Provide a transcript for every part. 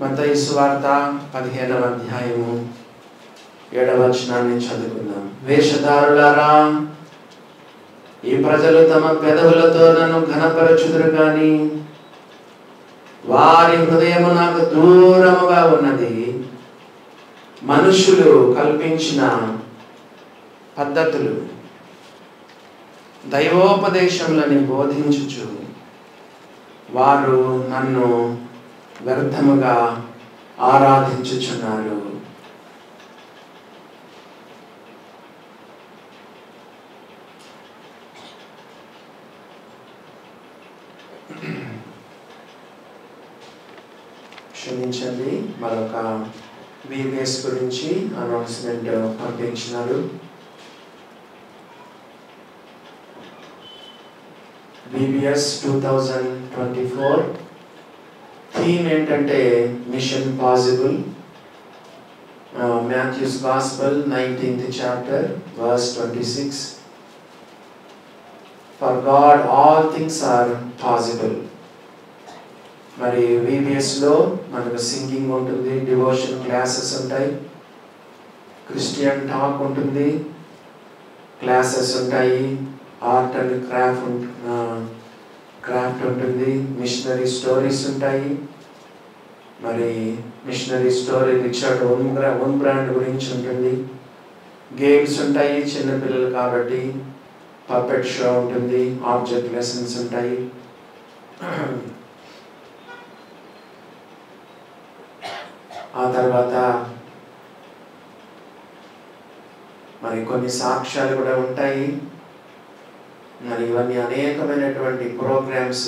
మత్తయి సువార్త 15వ అధ్యాయము 7వ వచనాన్ని చదువుకుందాం. వేషధారులారా, ఈ ప్రజలు తమ పెదవులతో నన్ను ఘనపరచుదురు గాని వారి హృదయము నాకు దూరముగా ఉన్నది. మనుషులు కల్పించిన పద్ధతులు దైవోపదేశములని బోధించుచు వారు నన్ను వ్యర్థముగా ఆరాధించుచున్నారు. క్షమించండి, మరొక వీవిఎస్ గురించి అనౌన్స్మెంట్ పంపించినారు. వీవిఎస్ 2024 థీమ్ ఏంటంటే mission possible. Matthew's gospel 19th chapter verse 26. For God all things are possible. మరి వీవిఎస్లో మనకు సింగింగ్ ఉంటుంది, డివోషన్ క్లాసెస్ ఉంటాయి, క్రిస్టియన్ టాక్ ఉంటుంది, క్లాసెస్ ఉంటాయి, ఆర్ట్ అండ్ క్రాఫ్ట్ ఉంటుంది, మిషనరీ స్టోరీస్ ఉంటాయి. మరి మిషనరీ స్టోరీ రిచర్డ్ ఉన్బ్రాండ్ గురించి ఉంటుంది. గేమ్స్ ఉంటాయి చిన్నపిల్లలు కాబట్టి, పప్పెట్ షో ఉంటుంది, ఆబ్జెక్ట్ లెసన్స్ ఉంటాయి. ఆ తర్వాత మరి కొన్ని సాక్ష్యాలు కూడా ఉంటాయి. మరి ఇవన్నీ అనేకమైనటువంటి ప్రోగ్రామ్స్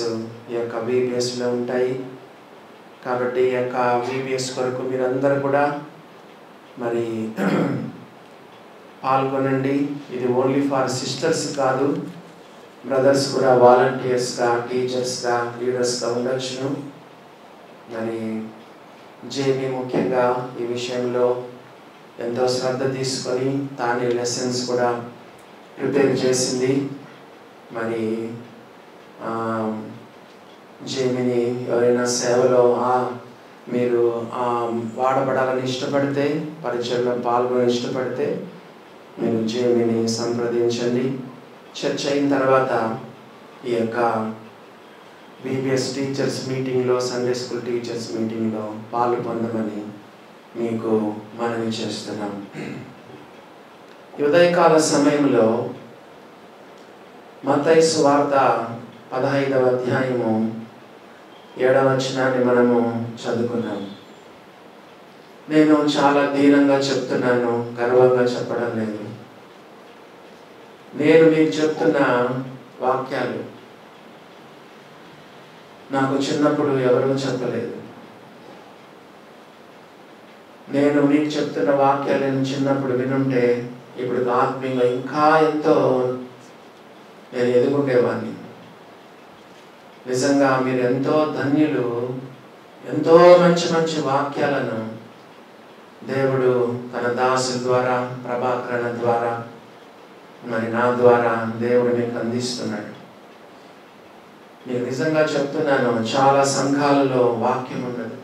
ఈ యొక్క వీవిఎస్లో ఉంటాయి. కాబట్టి ఈ యొక్క వీవిఎస్ కొరకు మీరందరూ కూడా మరి పాల్గొనండి. ఇది ఓన్లీ ఫర్ సిస్టర్స్ కాదు, బ్రదర్స్ కూడా వాలంటీర్స్గా, టీచర్స్గా, లీడర్స్గా ఉండొచ్చును. మరి జేబీ ముఖ్యంగా ఈ విషయంలో ఎంతో శ్రద్ధ తీసుకొని తానే లెసన్స్ కూడా ప్రిపేర్ చేసింది. మరి జేబీని ఎవరైనా సేవలో మీరు వాడబడాలని ఇష్టపడితే, పరిచయంలో పాల్గొని ఇష్టపడితే మీరు జేబీని సంప్రదించండి. చర్చ అయిన తర్వాత ఈ యొక్క వీవిఎస్ టీచర్స్ మీటింగ్లో, సండే స్కూల్ టీచర్స్ మీటింగ్లో పాలు పొందమని మీకు మనవి చేస్తున్నాం. ఉదయకాల సమయంలో మత్తయి సువార్త 15వ అధ్యాయము 7వ వచనాన్ని మనము చదువుకున్నాం. నేను చాలా దీనంగా చెప్తున్నాను, గర్వంగా చెప్పడం లేదు. నేను మీకు చెప్తున్న వాక్యాలు నాకు చిన్నప్పుడు ఎవరూ చెప్పలేదు. నేను మీకు చెప్తున్న వాక్యాలు నేను చిన్నప్పుడు వినుంటే ఇప్పుడు ఆత్మీయంగా ఇంకా ఎంతో నేను ఎదుగుండేవాడిని. నిజంగా మీరు ఎంతో ధన్యులు. ఎంతో మంచి మంచి వాక్యాలను దేవుడు తన దాసుల ద్వారా, ప్రభాకరణ ద్వారా, మరి నా ద్వారా దేవుడు మీకు అందిస్తున్నాడు. నేను నిజంగా చెప్తున్నాను, చాలా సంఘాలలో వాక్యం ఉండదు.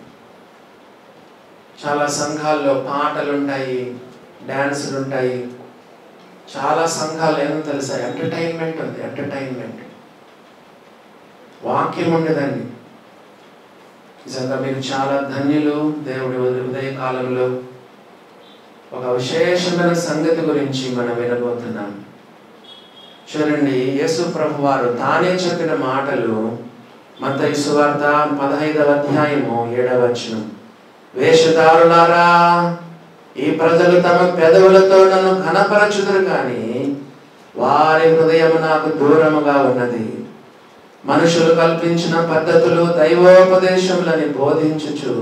చాలా సంఘాల్లో పాటలు ఉంటాయి, డ్యాన్సులు ఉంటాయి. చాలా సంఘాలు ఏమో తెలుసా, ఎంటర్టైన్మెంట్ ఉంది, ఎంటర్టైన్మెంట్. వాక్యం ఉండదండి. నిజంగా మీరు చాలా ధన్యులు. దేవుడి ఉదయకాలంలో ఒక విశేషమైన సంగతి గురించి మనం వినబోతున్నాం. చూడండి, యేసు ప్రభు వారు తానే చెప్పిన మాటలు. మత్తయి సువార్త 15వ అధ్యాయము 7వ వచనం. వేషధారులారా, ఈ ప్రజలు తమ పెదవులతో నన్ను ఘనపరచుదురు కానీ వారి హృదయము నాకు దూరముగా ఉన్నది. మనుషులు కల్పించిన పద్ధతులు దైవోపదేశములని బోధించుచు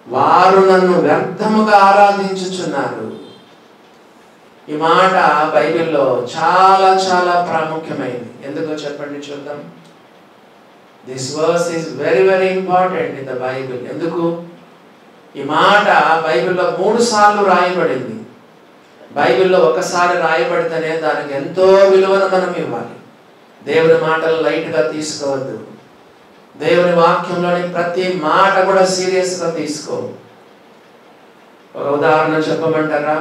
వారు నన్ను వ్యర్థముగా ఆరాధించుచున్నారు. ఈ మాట బైబిల్లో చాలా చాలా ప్రాముఖ్యమైనది. ఎందుకో చెప్పండి చూద్దాం. This verse is very very important in the Bible. ఎందుకు? ఈ మాట బైబిల్లో 3 సార్లు రాయబడింది. బైబిల్లో ఒకసారి రాయబడితేనే దానికి ఎంతో విలువను మనం ఇవ్వాలి. దేవుని మాటలు లైట్గా తీసుకోవద్దు. దేవుని వాక్యంలోని ప్రతి మాట కూడా సీరియస్గా తీసుకో. ఒక ఉదాహరణ చెప్పమంటారా?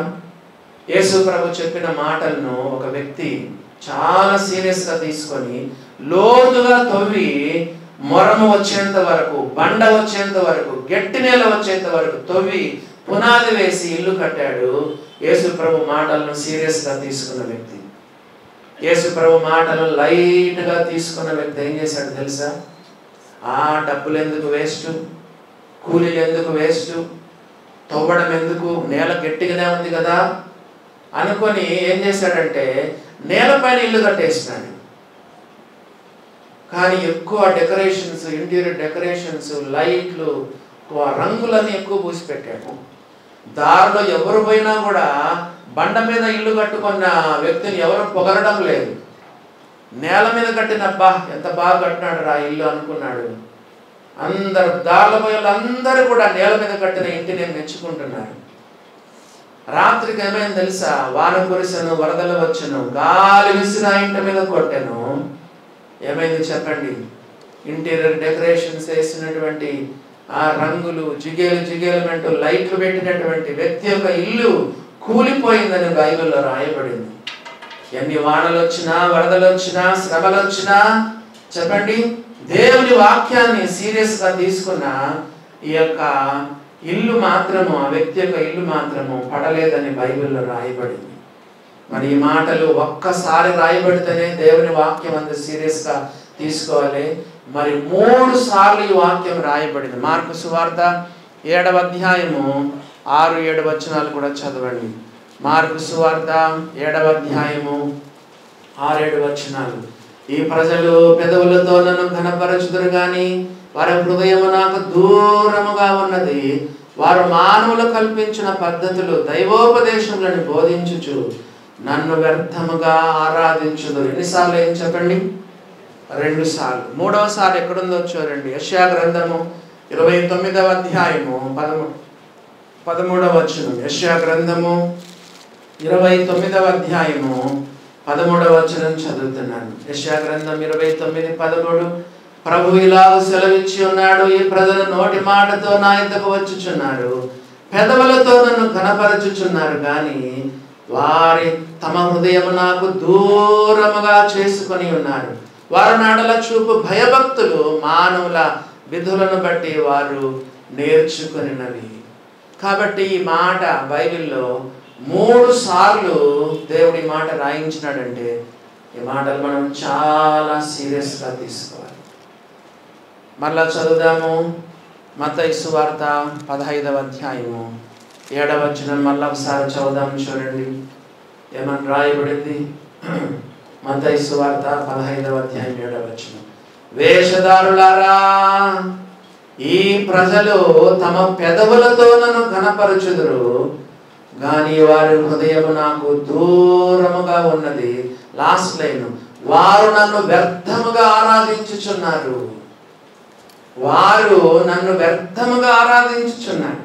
యేసు ప్రభు చెప్పిన మాటలను ఒక వ్యక్తి చాలా సీరియస్గా తీసుకొని లోతుగా తవ్వి మొరము వచ్చేంత వరకు, బండ వచ్చేంత వరకు, గట్టి నేల వచ్చేంత వరకు తవ్వి పునాది వేసి ఇల్లు కట్టాడు. యేసు ప్రభు మాటలను సీరియస్గా తీసుకున్న వ్యక్తి. యేసు ప్రభు మాటలు లైట్గా తీసుకున్న వ్యక్తి ఏం చేశాడు తెలుసా? డబ్బులు ఎందుకు వేస్ట్, కూలీలు ఎందుకు వేస్ట్, తవ్వడం ఎందుకు, నేల గట్టిగానే ఉంది కదా అనుకొని ఏం చేశాడంటే నేలపైన ఇల్లు కట్టేసినాడు. కానీ ఎక్కువ డెకరేషన్స్, ఇంటీరియర్ డెకరేషన్స్, లైట్లు, రంగులన్నీ ఎక్కువ పూసి పెట్టాడు. దారిలో ఎవరు పోయినా కూడా బండ మీద ఇల్లు కట్టుకున్న వ్యక్తిని ఎవరు పొగరడం లేదు. నేల మీద కట్టిన ఎంత బాగా కట్టినాడు రా ఇల్లు అనుకున్నాడు. అందరు దారిలో పోయే వాళ్ళందరూ కూడా నేల మీద కట్టిన ఇంటిని మెచ్చుకుంటున్నారు. రాత్రికి ఏమైంది తెలుసా? వాన కురిసెను, వరదలు వచ్చెను, గాలి విసిన ఇంటి మీద కొట్టెను. ఏమైంది చెప్పండి? ఇంటీరియర్ డెకరేషన్స్ వేసినటువంటి ఆ రంగులు, జిగేలు లైట్లు పెట్టినటువంటి వ్యక్తి యొక్క ఇల్లు కూలిపోయిందని బైబిల్లో రాయబడింది. ఎన్ని వానలు వచ్చినా, వరదలు వచ్చినా, శ్రమలు వచ్చినా చెప్పండి, దేవుని వాక్యాన్ని సీరియస్గా తీసుకున్న ఈ యొక్క ఇల్లు మాత్రము, ఆ వ్యక్తి యొక్క ఇల్లు మాత్రము పడలేదని బైబిల్లో రాయబడింది. మరి ఈ మాటలు ఒక్కసారి రాయబడితేనే దేవుని వాక్యం అంత సీరియస్గా తీసుకోవాలి. మరి 3 సార్లు ఈ వాక్యం రాయబడింది. మార్కు సువార్త 7వ అధ్యాయము 6-7 వచనాలు కూడా చదవండి. మార్కు సువార్త 7వ అధ్యాయము 6-7 వచనాలు. ఈ ప్రజలు పెదవులతో నన్ను ఘనపరచుదురు గాని వారి హృదయము నాకు దూరముగా ఉన్నది. వారు మానవులు కల్పించిన పద్ధతులు, దైవోపదేశములను బోధించుచు నన్ను వ్యర్థముగా ఆరాధించుదురు. ఎన్నిసార్లు ఏం చెప్పండి? 2 సార్లు. 3వసారి ఎక్కడుందో చూడండి. యెషయా గ్రంథము 29వ అధ్యాయము 13వ వచనం. యెషయా గ్రంథము 29వ అధ్యాయము 13వ వచనం చదువుతున్నాను. యెషయా గ్రంథం 29:13. ప్రభు ఇలాగ సెలవిచ్చి ఉన్నాడు, ఈ ప్రజలు నోటి మాటతో నా యొద్దకు వచ్చుచున్నారు, పెదవులతో నన్ను ఘనపరచుచున్నారు కానీ వారి తమ హృదయము నాకు దూరముగా చేసుకొని ఉన్నారు. వారు నాడల చూపు భయభక్తులు మానవుల విధులను బట్టి వారు నేర్చుకొనినవి. కాబట్టి ఈ మాట బైబిల్లో 3 సార్లు దేవుడి మాట రాయించినాడంటే ఈ మాటలు మనం చాలా సీరియస్గా తీసుకోవాలి. మళ్ళా చదువుదాము. మత్తయి సువార్త 15వ అధ్యాయము 7వ వచనం మళ్ళా ఒకసారి చదువుదాం. చూడండి ఏమని రాయబడింది. మత్తయి సువార్త 15వ అధ్యాయం 7వ వచనం. వేషధారులారా, ఈ ప్రజలు తమ పెదవులతో నన్ను ఘనపరచుదురు గాని వారి హృదయము నాకు దూరముగా ఉన్నది. లాస్ట్ లైన్, వారు నన్ను వ్యర్థముగా ఆరాధించుచున్నారు. వారు నన్ను వ్యర్థముగా ఆరాధించుచున్నారు.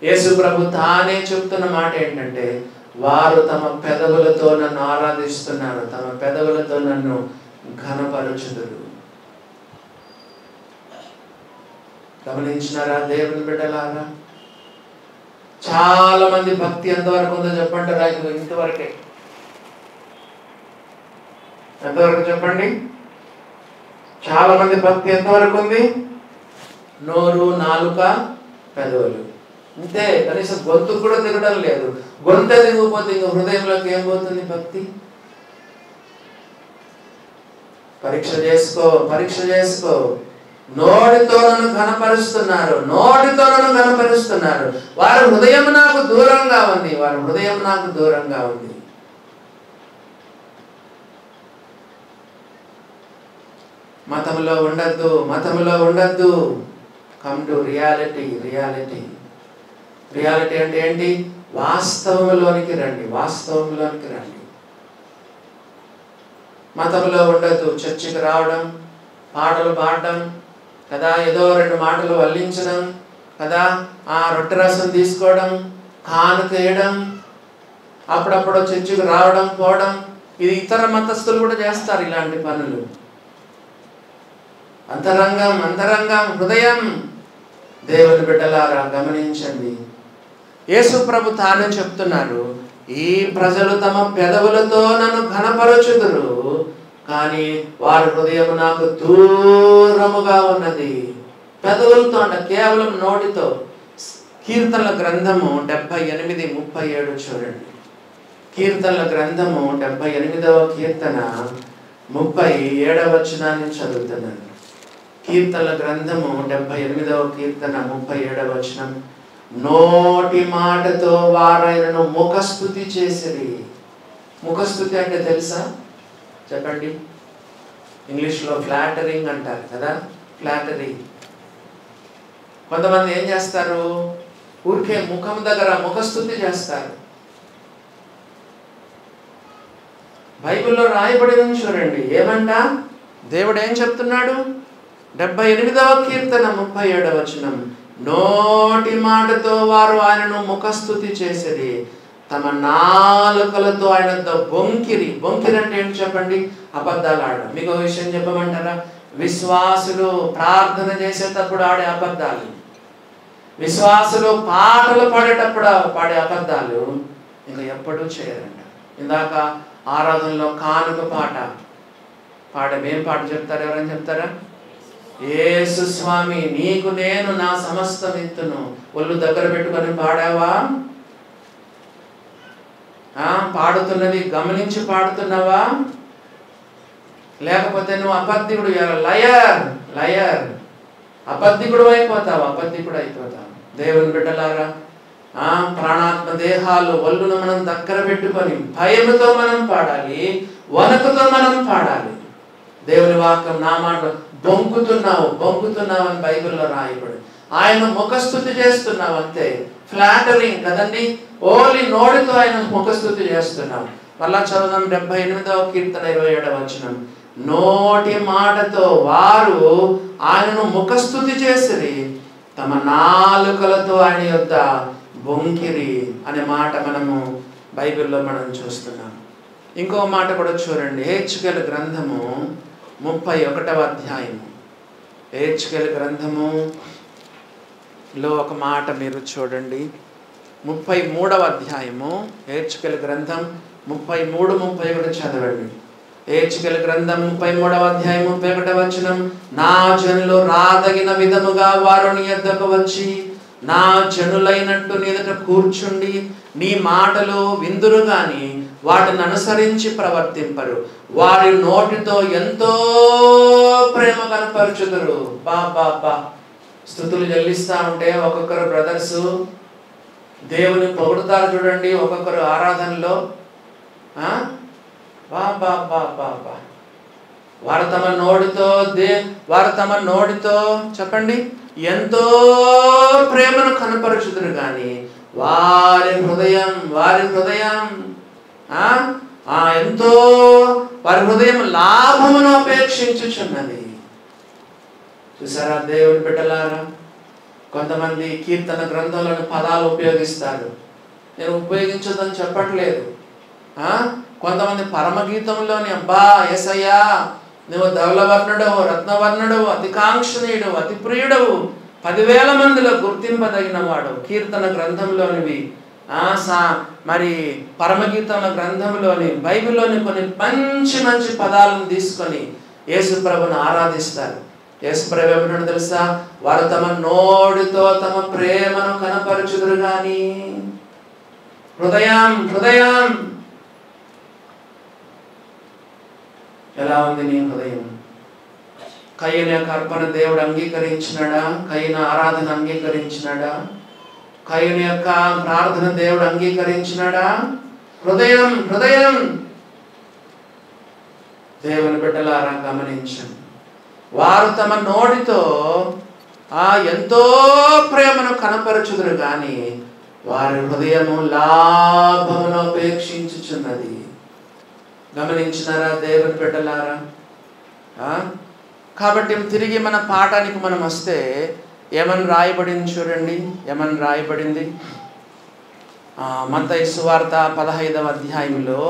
యేసు ప్రభు తానే చెప్తున్న మాట ఏంటంటే వారు తమ పెదవులతో నన్ను ఆరాధిస్తున్నారు, తమ పెదవులతో నన్ను ఘనపరచుదురు. గమనించినారా దేవుని బిడ్డలారా? చాలా మంది భక్తి ఎంతవరకు ఉందో చెప్పంటారా? ఇంతవరకే. ఎంతవరకు చెప్పండి? చాలా మంది భక్తి ఎంతవరకు ఉంది? నోరు, నాలుక, పెదవులు, అంతే. కనీసం గొంతు కూడా దిగడం లేదు. గొంతు దిగిపోతే ఇంక హృదయంలోకి ఏం పోతుంది భక్తి? పరీక్ష చేసుకో. నోటితో నన్ను ఘనపరుస్తున్నారు, వారి హృదయం నాకు దూరంగా ఉంది. మతంలో ఉండద్దు. Come to reality. రియాలిటీ అంటే ఏంటి? వాస్తవంలోనికి రండి. మతంలో ఉండద్దు. చర్చికి రావడం, పాటలు పాడడం కదా, ఏదో 2 మాటలు వల్లించడం కదా, ఆ రొట్టె రసం తీసుకోవడం, కానుకేయడం, అప్పుడప్పుడు చర్చికి రావడం పోవడం. ఇది ఇతర మతస్థులు కూడా చేస్తారు ఇలాంటి పనులు. అంతరంగం అంతరంగం హృదయం. దేవుని బిడ్డలారా గమనించండి, యేసు ప్రభు తానే చెప్తున్నారు, ఈ ప్రజలు తమ పెదవులతో నన్ను ఘనపరచుదురు, కానీ వారి హృదయం నాకు దూరముగా ఉన్నది. పెదవులతో అంట, కేవలం నోటితో. కీర్తనల గ్రంథము 78:37 చూడండి. కీర్తనల గ్రంథము 78వ కీర్తన 37వ వచనాన్ని చదువుతున్నాను. కీర్తనల గ్రంథము 78వ కీర్తన 37వ వచనం. నోటి మాటతో వారైనను ముఖస్తుతి చేసిరి. ముఖస్తుతి అంటే తెలుసా? చెప్పండి. ఇంగ్లీష్లో ఫ్లాటరింగ్ అంటారు కదా, ఫ్లాటరీ. కొంతమంది ఏం చేస్తారు, ఊరికే ముఖం దగ్గర ముఖస్తుతి చేస్తారు. బైబిల్లో రాయబడి ఉంది చూడండి, ఏమంట దేవుడు ఏం చెప్తున్నాడు? 78వ కీర్తన 37వ వచనం. నోటి మాటతో వారు ఆయనను ముఖస్తుతి చేసేది, తమ నాలుకలతో ఆయనతో బొంకిరి. బొంకిరి అంటే ఏంటి చెప్పండి? అబద్ధాలు ఆడడం. మీకు ఒక విషయం చెప్పమంటారా? విశ్వాసులు ప్రార్థన చేసేటప్పుడు ఆడే అబద్ధాలు, విశ్వాసులు పాటలు పాడేటప్పుడు పాడే అబద్ధాలు ఇంకా ఎప్పుడూ చేయరంట. ఇందాక ఆరాధనలో కానుక పాట ఏం పాట చెప్తారు? ఎవరైనా చెప్తారా? యేసు స్వామి నీకు నేను నా సమస్తం ఇత్తును. ఒళ్ళు దగ్గర పెట్టుకొని పాడావా? పాడుతున్నది గమనించి పాడుతున్నావా? లేకపోతే నువ్వు అబద్ధికుడు, లయర్ అబద్ధికుడు అయిపోతావు. దేవుని బిడ్డలారా, ప్రాణాత్మ దేహాలు ఒళ్ళును మనం దగ్గర పెట్టుకొని భయముతో మనం పాడాలి, వణకుతో మనం పాడాలి. దేవుని వాక్యం నా మాట బొంకుతున్నావు అని బైబిల్లో రాయబడి, ఆయన ముఖస్తుతి చేస్తున్నావు అంతే. ఫ్లాటరింగ్ కదండి, ఓన్లీ నోటితో ఆయన ముఖస్తుతి చేస్తున్నావు. మళ్ళా చదువుదాం 78వ కీర్తన 27వ వచనం. నోటి మాటతో వారు ఆయనను ముఖస్తుతి చేసిరి, తమ నాలుకలతో ఆయన యొద్ద బొంకిరి అనే మాట మనము బైబిల్లో మనం చూస్తున్నాం. ఇంకో మాట కూడా చూడండి, హెచ్కేల్ గ్రంథము 31వ అధ్యాయము. హెచ్కేల్ గ్రంథములో ఒక మాట మీరు చూడండి, 33వ అధ్యాయము. హెచ్కేల్ గ్రంథం 33-31 చదవండి. హెచ్కేల్ గ్రంథం 33వ అధ్యాయం 31వ వచనం. నా జనులు రాదగిన విధముగా వారు నీ యొద్దకు వచ్చి నా జనులైనట్టు నీ ఎదుట కూర్చుండి నీ మాటలు విందురు గాని వాటిని అనుసరించి ప్రవర్తింపరు. వారి నోటితో ఎంతో ప్రేమ కనపరుచుదురు. బా స్తుతులు చెల్లిస్తా ఉంటే ఒక్కొక్కరు బ్రదర్స్ దేవుని పొగుడుతారు చూడండి, ఒక్కొక్కరు ఆరాధనలో. వారు తమ నోటితో చెప్పండి ఎంతో ప్రేమను కనపరుచుదురు గాని వారి హృదయం ఎంతో వారి హృదయం లాభమును అపేక్షించుచున్నది. చూసారా దేవుని బిడ్డలారా, కొంతమంది కీర్తన గ్రంథంలోని పదాలు ఉపయోగిస్తారు. నేను ఉపయోగించదని చెప్పట్లేదు. కొంతమంది పరమగీతంలోని అబ్బా యేసయ్యా నువ్వు ధవలవర్ణుడవు, రత్నవర్ణుడవు, అతి కాంక్షణీయుడవు, అతి ప్రియుడవు, 10,000 మందిలో గుర్తింపదగిన వాడు. కీర్తన గ్రంథంలోనివి మరి పరమగీతముల గ్రంథంలోని బైబిల్లోని కొన్ని మంచి పదాలను తీసుకొని యేసు ప్రభుని ఆరాధిస్తారు. యేసు ప్రభు ఏమంటాడో తెలుసా? వారు తమ నోటితో తమ ప్రేమను కనపరచుదురు గాని హృదయం ఎలా ఉంది నీ హృదయం? కయ్యన యొక్క అర్పణ దేవుడు అంగీకరించినాడా? కయ్యన ఆరాధన అంగీకరించినాడా? కయ్యన యొక్క ప్రార్థన దేవుడు అంగీకరించినాడా? హృదయం దేవుని బిడ్డలారా గమనించండి. వారు తమ నోటితో ఎంతో ప్రేమను కనపరచుదురు గాని వారి హృదయము లాభమును అపేక్షించుచున్నది. గమనించినారా దేవుని బిడ్డలారా? కాబట్టి తిరిగి మన పాఠానికి మనం వస్తే ఏమని రాయబడింది చూడండి. ఏమని రాయబడింది? మత్తయి సువార్త 15వ అధ్యాయంలో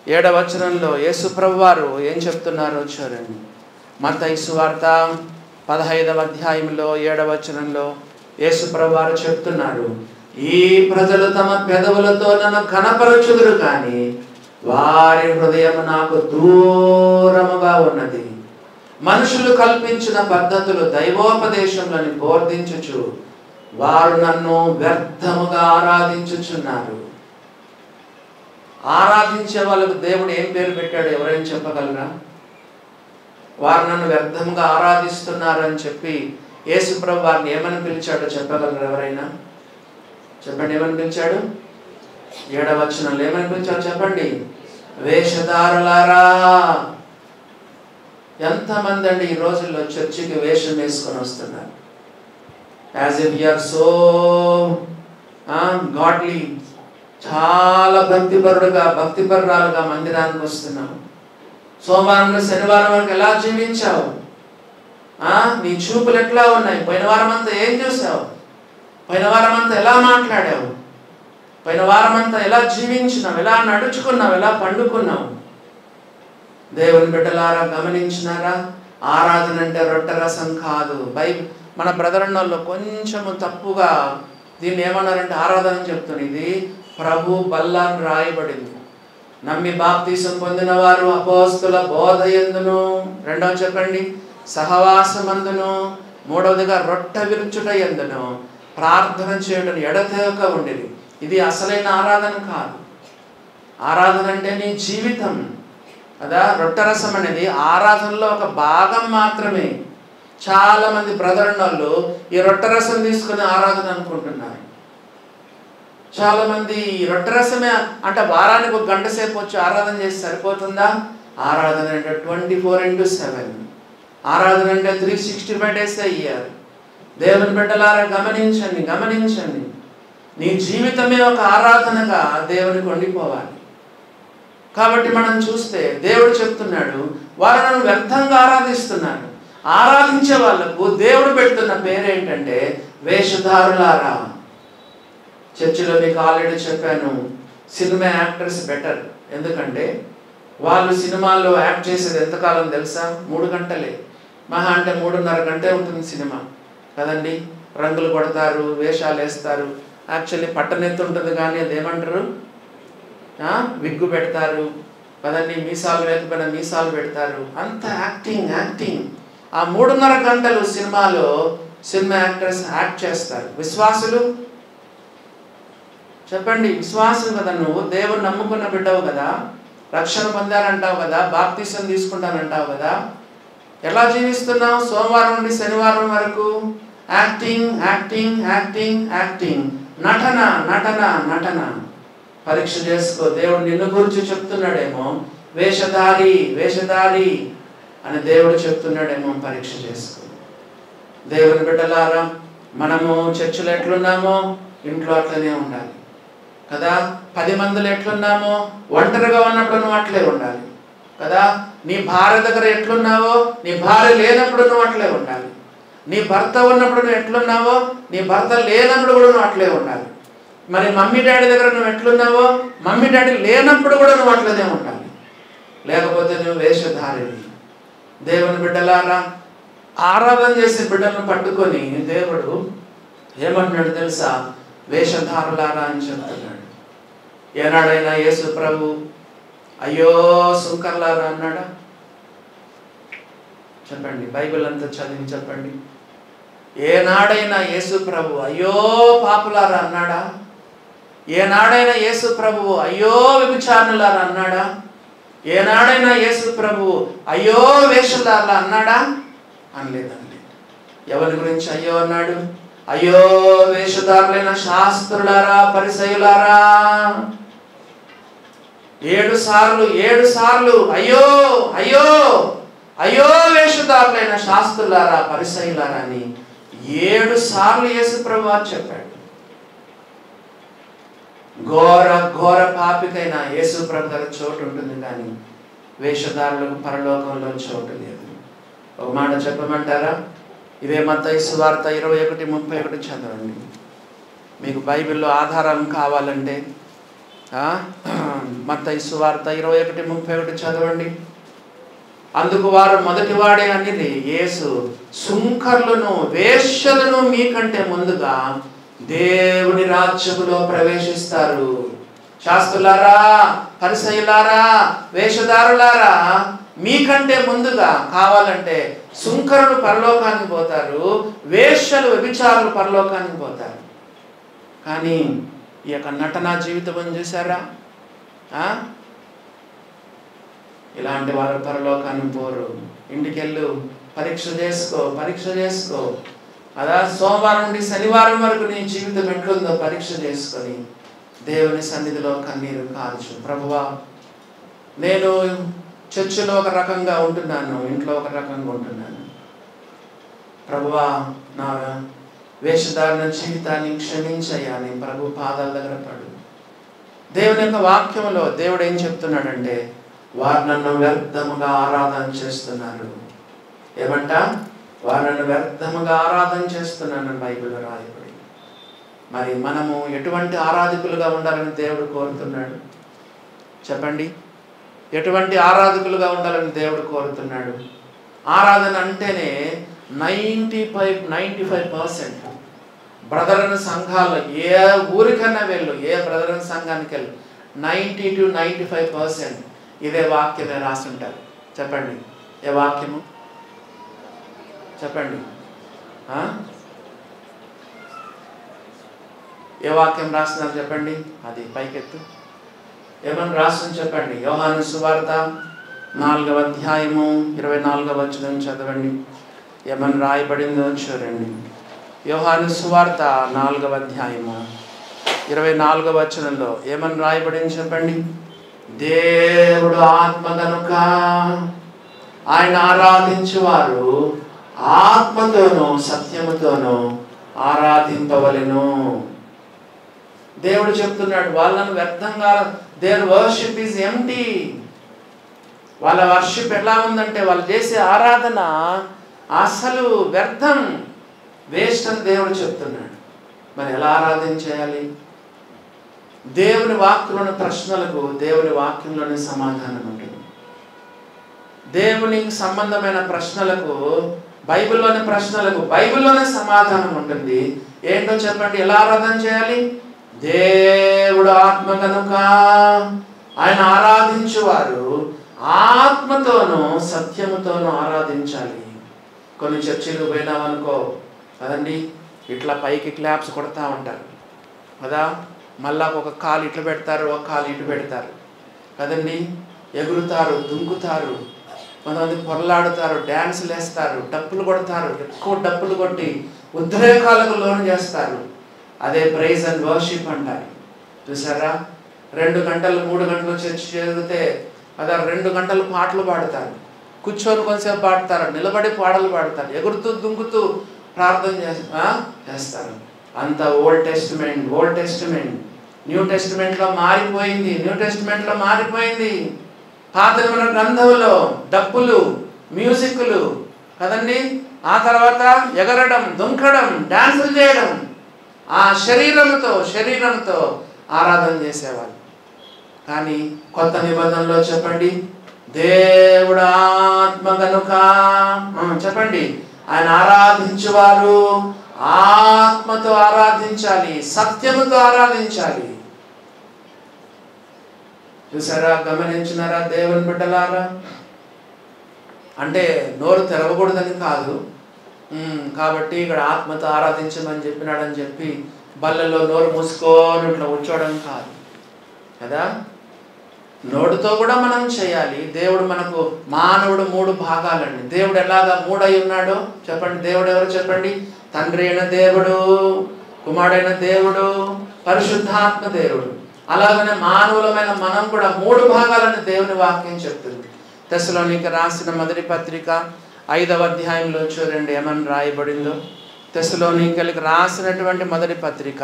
7వ వచనంలో యేసు ప్రభువారు ఏం చెప్తున్నారో చూడండి. మత్తయి సువార్త 15వ అధ్యాయంలో 7వ వచనంలో యేసుప్రభు వారు చెప్తున్నారు, ఈ ప్రజలు తమ పెదవులతో నన్ను ఘనపరచుదురు కానీ వారి హృదయం నాకు దూరముగా ఉన్నది. మనుషులు కల్పించిన పద్ధతులు దైవోపదేశములను బోధించుచు వారు నన్ను వ్యర్థముగా ఆరాధించుచున్నారు. ఆరాధించే వాళ్ళకు దేవుడు ఏం పేరు పెట్టాడు? ఎవరైనా చెప్పగలరా? వారు నన్ను వ్యర్థంగా ఆరాధిస్తున్నారని చెప్పి యేసుప్రభు వారిని ఏమని పిలిచాడో చెప్పగలరు ఎవరైనా? చెప్పండి, ఏమని పిలిచాడు? 7వ వచనంలో ఏమని పిలిచాడు చెప్పండి? వేషధారులారా. ఎంతమంది అండి ఈ రోజుల్లో చర్చికి వేషం వేసుకొని వస్తున్నారు? As if you are so godly, చాలా భక్తిపరురాలుగా మందిరానికి వస్తున్నావు. సోమవారం నుండి శనివారం వరకు ఎలా జీవించావు? నీ చూపులు ఎట్లా ఉన్నాయి? పోయిన వారం అంతా ఏం చూసావు? పోయిన వారం అంతా ఎలా మాట్లాడావు? పోయిన వారం అంతా ఎలా జీవించినావు? ఎలా నడుచుకున్నావు? ఎలా పండుకున్నావు? దేవుని బిడ్డలారా, గమనించినారా? ఆరాధన అంటే రొట్టె రసం కాదు. మన బ్రదరన్నోళ్ళు కొంచెము తప్పుగా దీన్ని ఏమన్నారంటే ఆరాధన చెప్తుంది. ఇది ప్రభు బల్ల అని రాయబడింది. నమ్మి బాప్తీసం పొందిన వారు అపోస్తుల బోధ యందును, రెండవ చెప్పండి సహవాసమందును, మూడవదిగా రొట్టె విరుచుట యందును ప్రార్థన చేయడం ఎడతెగక ఉండేది. ఇది అసలైన ఆరాధన కాదు. ఆరాధన అంటే నీ జీవితం కదా. రొట్టెరసం అనేది ఆరాధనలో ఒక భాగం మాత్రమే. చాలా మంది బ్రదర్నోళ్ళు ఈ రొట్టెరసం తీసుకుని ఆరాధన అనుకుంటున్నారు. చాలా మంది ఈ రొట్టెరసమే అంటే వారానికి 1 గంట సేపు వచ్చి ఆరాధన చేసి సరిపోతుందా? ఆరాధన అంటే 24/7. ఆరాధన అంటే 365 days a year. దేవుని బిడ్డలారా, గమనించండి. నీ జీవితమే ఒక ఆరాధనగా దేవునికి వండిపోవాలి. కాబట్టి మనం చూస్తే దేవుడు చెప్తున్నాడు, వారు నన్ను వ్యర్థంగా ఆరాధిస్తున్నారు. ఆరాధించే వాళ్లకు దేవుడు పెడుతున్న పేరేంటంటే వేషధారులారా. చర్చిలో మీకు ఆల్రెడీ చెప్పాను, సినిమా యాక్టర్స్ బెటర్. ఎందుకంటే వాళ్ళు సినిమాల్లో యాక్ట్ చేసేది ఎంతకాలం తెలుసా? 3 గంటలే, మహా అంటే 3.5 గంటే ఉంటుంది సినిమా కదండి. రంగులు కొడతారు, వేషాలు వేస్తారు. యాక్చువల్లీ పట్టనెత్తు ఉంటుంది కానీ అదేమంటారు, విగ్గు పెడతారు కదండి. మీసాలు లేకపోయినా మీసాలు పెడతారు. అంత యాక్టింగ్. ఆ 3.5 గంటలు సినిమాలో సినిమా యాక్టర్స్ యాక్ట్ చేస్తారు. విశ్వాసులు చెప్పండి, విశ్వాసం కదా. నువ్వు దేవుని నమ్ముకున్న బిడ్డవు కదా, రక్షణ పొందానంటావు కదా, బాప్తీసం తీసుకుంటానంటావు కదా. ఎలా జీవిస్తున్నావు? సోమవారం నుండి శనివారం వరకు యాక్టింగ్, నటన. పరీక్ష చేసుకో. దేవుడు నిన్ను గురించి చెప్తున్నాడేమో, వేషధారి అని దేవుడు చెప్తున్నాడేమో, పరీక్ష చేసుకో. దేవుని బిడ్డలారా, మనము చర్చిలో ఎట్లున్నామో ఇంట్లో అట్లనే ఉండాలి కదా. 10 మందిలో ఎట్లున్నామో ఒంటరిగా ఉన్నప్పుడు నువ్వు అట్లే ఉండాలి కదా. నీ భార్య దగ్గర ఎట్లున్నావో నీ భార్య లేనప్పుడు నువ్వు అట్లే ఉండాలి. నీ భర్త ఉన్నప్పుడు నువ్వు ఎట్లున్నావో నీ భర్త లేనప్పుడు కూడా నువ్వు అట్లే ఉండాలి. మరి మమ్మీ డాడీ దగ్గర నువ్వు ఎట్లున్నావో మమ్మీ డాడీ లేనప్పుడు కూడా నువ్వు అట్లనే ఉండాలి. లేకపోతే నువ్వు వేషధారివి. దేవుని బిడ్డలారా, ఆరాధన చేసే బిడ్డలను పట్టుకొని దేవుడు ఏమంటున్నాడు తెలుసా? వేషధారులారా అని చెప్తున్నాడు. ఏనాడైనా యేసు ప్రభు అయ్యో సుంకర్లారా అన్నాడా? చెప్పండి, బైబిల్ అంతా చదివి చెప్పండి. ఏనాడైనా యేసు ప్రభు అయ్యో పాపులారా అన్నాడా? ఏనాడైనా యేసు ప్రభువు అయ్యో వ్యభిచారులారా అన్నాడా? ఏనాడైనా యేసు ప్రభువు అయ్యో వేషధారులా అన్నాడా? అనలేదండి. ఎవరి గురించి అయ్యో అన్నాడు? అయ్యో వేషధారులైన శాస్త్రులారా, పరిసయ్యులారా. 7 సార్లు అయ్యో వేషధారులైన శాస్త్రులారా, పరిసయ్యులారా అని 7 సార్లు యేసు ప్రభువు చెప్పాడు. ఘోర పాపికైన యేసు ప్రభు దగ్గర చోటు ఉంటుంది, కానీ వేషధారులకు పరలోకంలో చోటు లేదు. ఒక మాట చెప్పమంటారా? ఇదే మత్తయి సువార్త 21:31 చదవండి. మీకు బైబిల్లో ఆధారం కావాలంటే మత్తయి సువార్త 21:31 చదవండి. అందుకు వారు మొదటివాడే అనేది యేసు సుంకర్లను వేశ్యలను మీకంటే ముందుగా దేవుని రాజ్యములో ప్రవేశిస్తారు. శాస్త్రులారా, పరిసయ్యులారా, వేషధారులారా, మీకంటే ముందుగా కావాలంటే సుంకరులు పరలోకానికి పోతారు, వేశ్యలు వ్యభిచారులు పరలోకానికి పోతారు. కానీ ఈ యొక్క నటనా జీవితం చూసారా? ఇలాంటి వారు పరలోకానికి పోరు. ఇంటికెళ్ళు, పరీక్ష చేసుకో. అదా సోమవారం నుండి శనివారం వరకు నీ జీవితం ఎట్లుందో పరీక్ష చేసుకొని దేవుని సన్నిధిలో కన్నీరు కాల్చు. ప్రభువా, నేను చర్చిలో ఒక రకంగా ఉంటున్నాను, ఇంట్లో ఒక రకంగా ఉంటున్నాను. ప్రభువా, నా వేషధారణ జీవితాన్ని క్షమించయ్యా. నీ ప్రభు పాదాల దగ్గర పడు. దేవుని యొక్క వాక్యంలో దేవుడు ఏం చెప్తున్నాడంటే, వారు నన్ను వ్యర్థముగా ఆరాధన చేస్తున్నారు. ఏమంట? వారు నన్ను వ్యర్థముగా ఆరాధన చేస్తున్నానని బైబిల్లో రాయబడి. మరి మనము ఎటువంటి ఆరాధకులుగా ఉండాలని దేవుడు కోరుతున్నాడు? చెప్పండి. ఎటువంటి ఆరాధకులుగా ఉండాలని దేవుడు కోరుతున్నాడు? ఆరాధన అంటేనే 95% బ్రదరన్ సంఘాల్లో ఏ ఊరికన్నా వెళ్ళు, ఏ బ్రదరన్ సంఘానికి వెళ్ళు, 90 to 95% ఇదే వాక్యమే రాసి ఉంటారు. చెప్పండి, ఏ వాక్యము? చెప్పండి, ఏ వాక్యం రాస్తున్నారు చెప్పండి. అది పైకెత్తు. ఏమని రాస్తుంది చెప్పండి. యోహాను సువార్త 4వ అధ్యాయము 24వ వచనం చదవండి. ఏమని రాయబడిందో చూడండి. యోహాను సువార్త 4వ అధ్యాయము 24వ వచనంలో ఏమని రాయబడింది చెప్పండి. దేవుడు ఆత్మ కనుక ఆయన ఆరాధించువారు ఆత్మతోనూ సత్యముతోనూ ఆరాధింపవలెను. దేవుడు చెప్తున్నాడు, వాళ్ళను వ్యర్థంగా, దేర్ వర్షిప్ ఈజ్ ఎంప్టీ. వాళ్ళ వర్షిప్ ఎలా ఉందంటే, వాళ్ళు చేసే ఆరాధన అసలు వ్యర్థం, వేస్ట్ అని దేవుడు చెప్తున్నాడు. మరి ఎలా ఆరాధన చేయాలి? దేవుని వాక్యంలోని ప్రశ్నలకు దేవుని వాక్యంలోని సమాధానం ఉంటుంది. దేవునికి సంబంధమైన ప్రశ్నలకు, బైబిల్లోని ప్రశ్నలకు బైబిల్లోనే సమాధానం ఉంటుంది. ఏంటో చెప్పండి, ఎలా ఆరాధన చేయాలి? దేవుడు ఆత్మ కనుక ఆయన ఆరాధించువారు ఆత్మతోనూ సత్యముతోనూ ఆరాధించాలి. కొన్ని చర్చిలు పోయినామనుకో కదండి, ఇట్లా పైకి క్లాప్స్ కొడతా ఉంటారు కదా, మళ్ళా ఒక కాలు ఇట్లా పెడతారు, ఒక కాలు ఇటు పెడతారు కదండి, ఎగురుతారు, దుంకుతారు, కొంతమంది పొరలాడుతారు, డ్యాన్సులు వేస్తారు, డప్పులు కొడతారు, ఎక్కువ డప్పులు కొట్టి ఉద్రేకాలకు లోను చేస్తారు. అదే ప్రైజ్ అండ్ వర్షిప్ అంటారు. చూసారా? 2 గంటలు 3 గంటలు చర్చ్ జరిగితే అదే 2 గంటలు పాటలు పాడతారు, కూర్చొని కొంచెంసేపు పాడతారు, నిలబడి పాటలు పాడతారు, ఎగురుతూ దుంకుతూ ప్రార్థన చేస్తారు. అంత ఓల్డ్ టెస్టిమెంట్ న్యూ టెస్టిమెంట్లో మారిపోయింది. పాత గ్రంథంలో డప్పులు, మ్యూజిక్లు కదండి, ఆ తర్వాత ఎగరడం, దుంకడం, డాన్సులు చేయడం, ఆ శరీరంతో ఆరాధన చేసేవాళ్ళు. కానీ కొత్త నిబంధనలో చెప్పండి, దేవుడు ఆత్మ కనుక చెప్పండి ఆయన ఆరాధించువారు ఆత్మతో ఆరాధించాలి, సత్యముతో ఆరాధించాలి. చూసారా? గమనించినారా దేవుని బిడ్డలారా? అంటే నోరు తెరవకూడదని కాదు, కాబట్టి ఇక్కడ ఆత్మతో ఆరాధించమని చెప్పినాడని చెప్పి బల్లలో నోరు మూసుకొని ఇట్లా కూర్చోవడం కాదు కదా. నోటితో కూడా మనం చేయాలి. దేవుడు మనకు, మానవుడు 3 భాగాలండి. దేవుడు ఎలాగా 3 అయి ఉన్నాడో చెప్పండి. దేవుడు ఎవరు చెప్పండి? తండ్రి అయిన దేవుడు, కుమారుడైన దేవుడు, పరిశుద్ధాత్మ దేవుడు. అలాగనే మానవులమైన మనం కూడా 3 భాగాలని దేవుని వాక్యం చెప్తుంది. తెస్సలోనికీయులకు రాసిన మొదటి పత్రిక 5వ అధ్యాయంలో చూడండి ఏమని రాయబడిందో. తెస్సలోనికీయులకు రాసినటువంటి మొదటి పత్రిక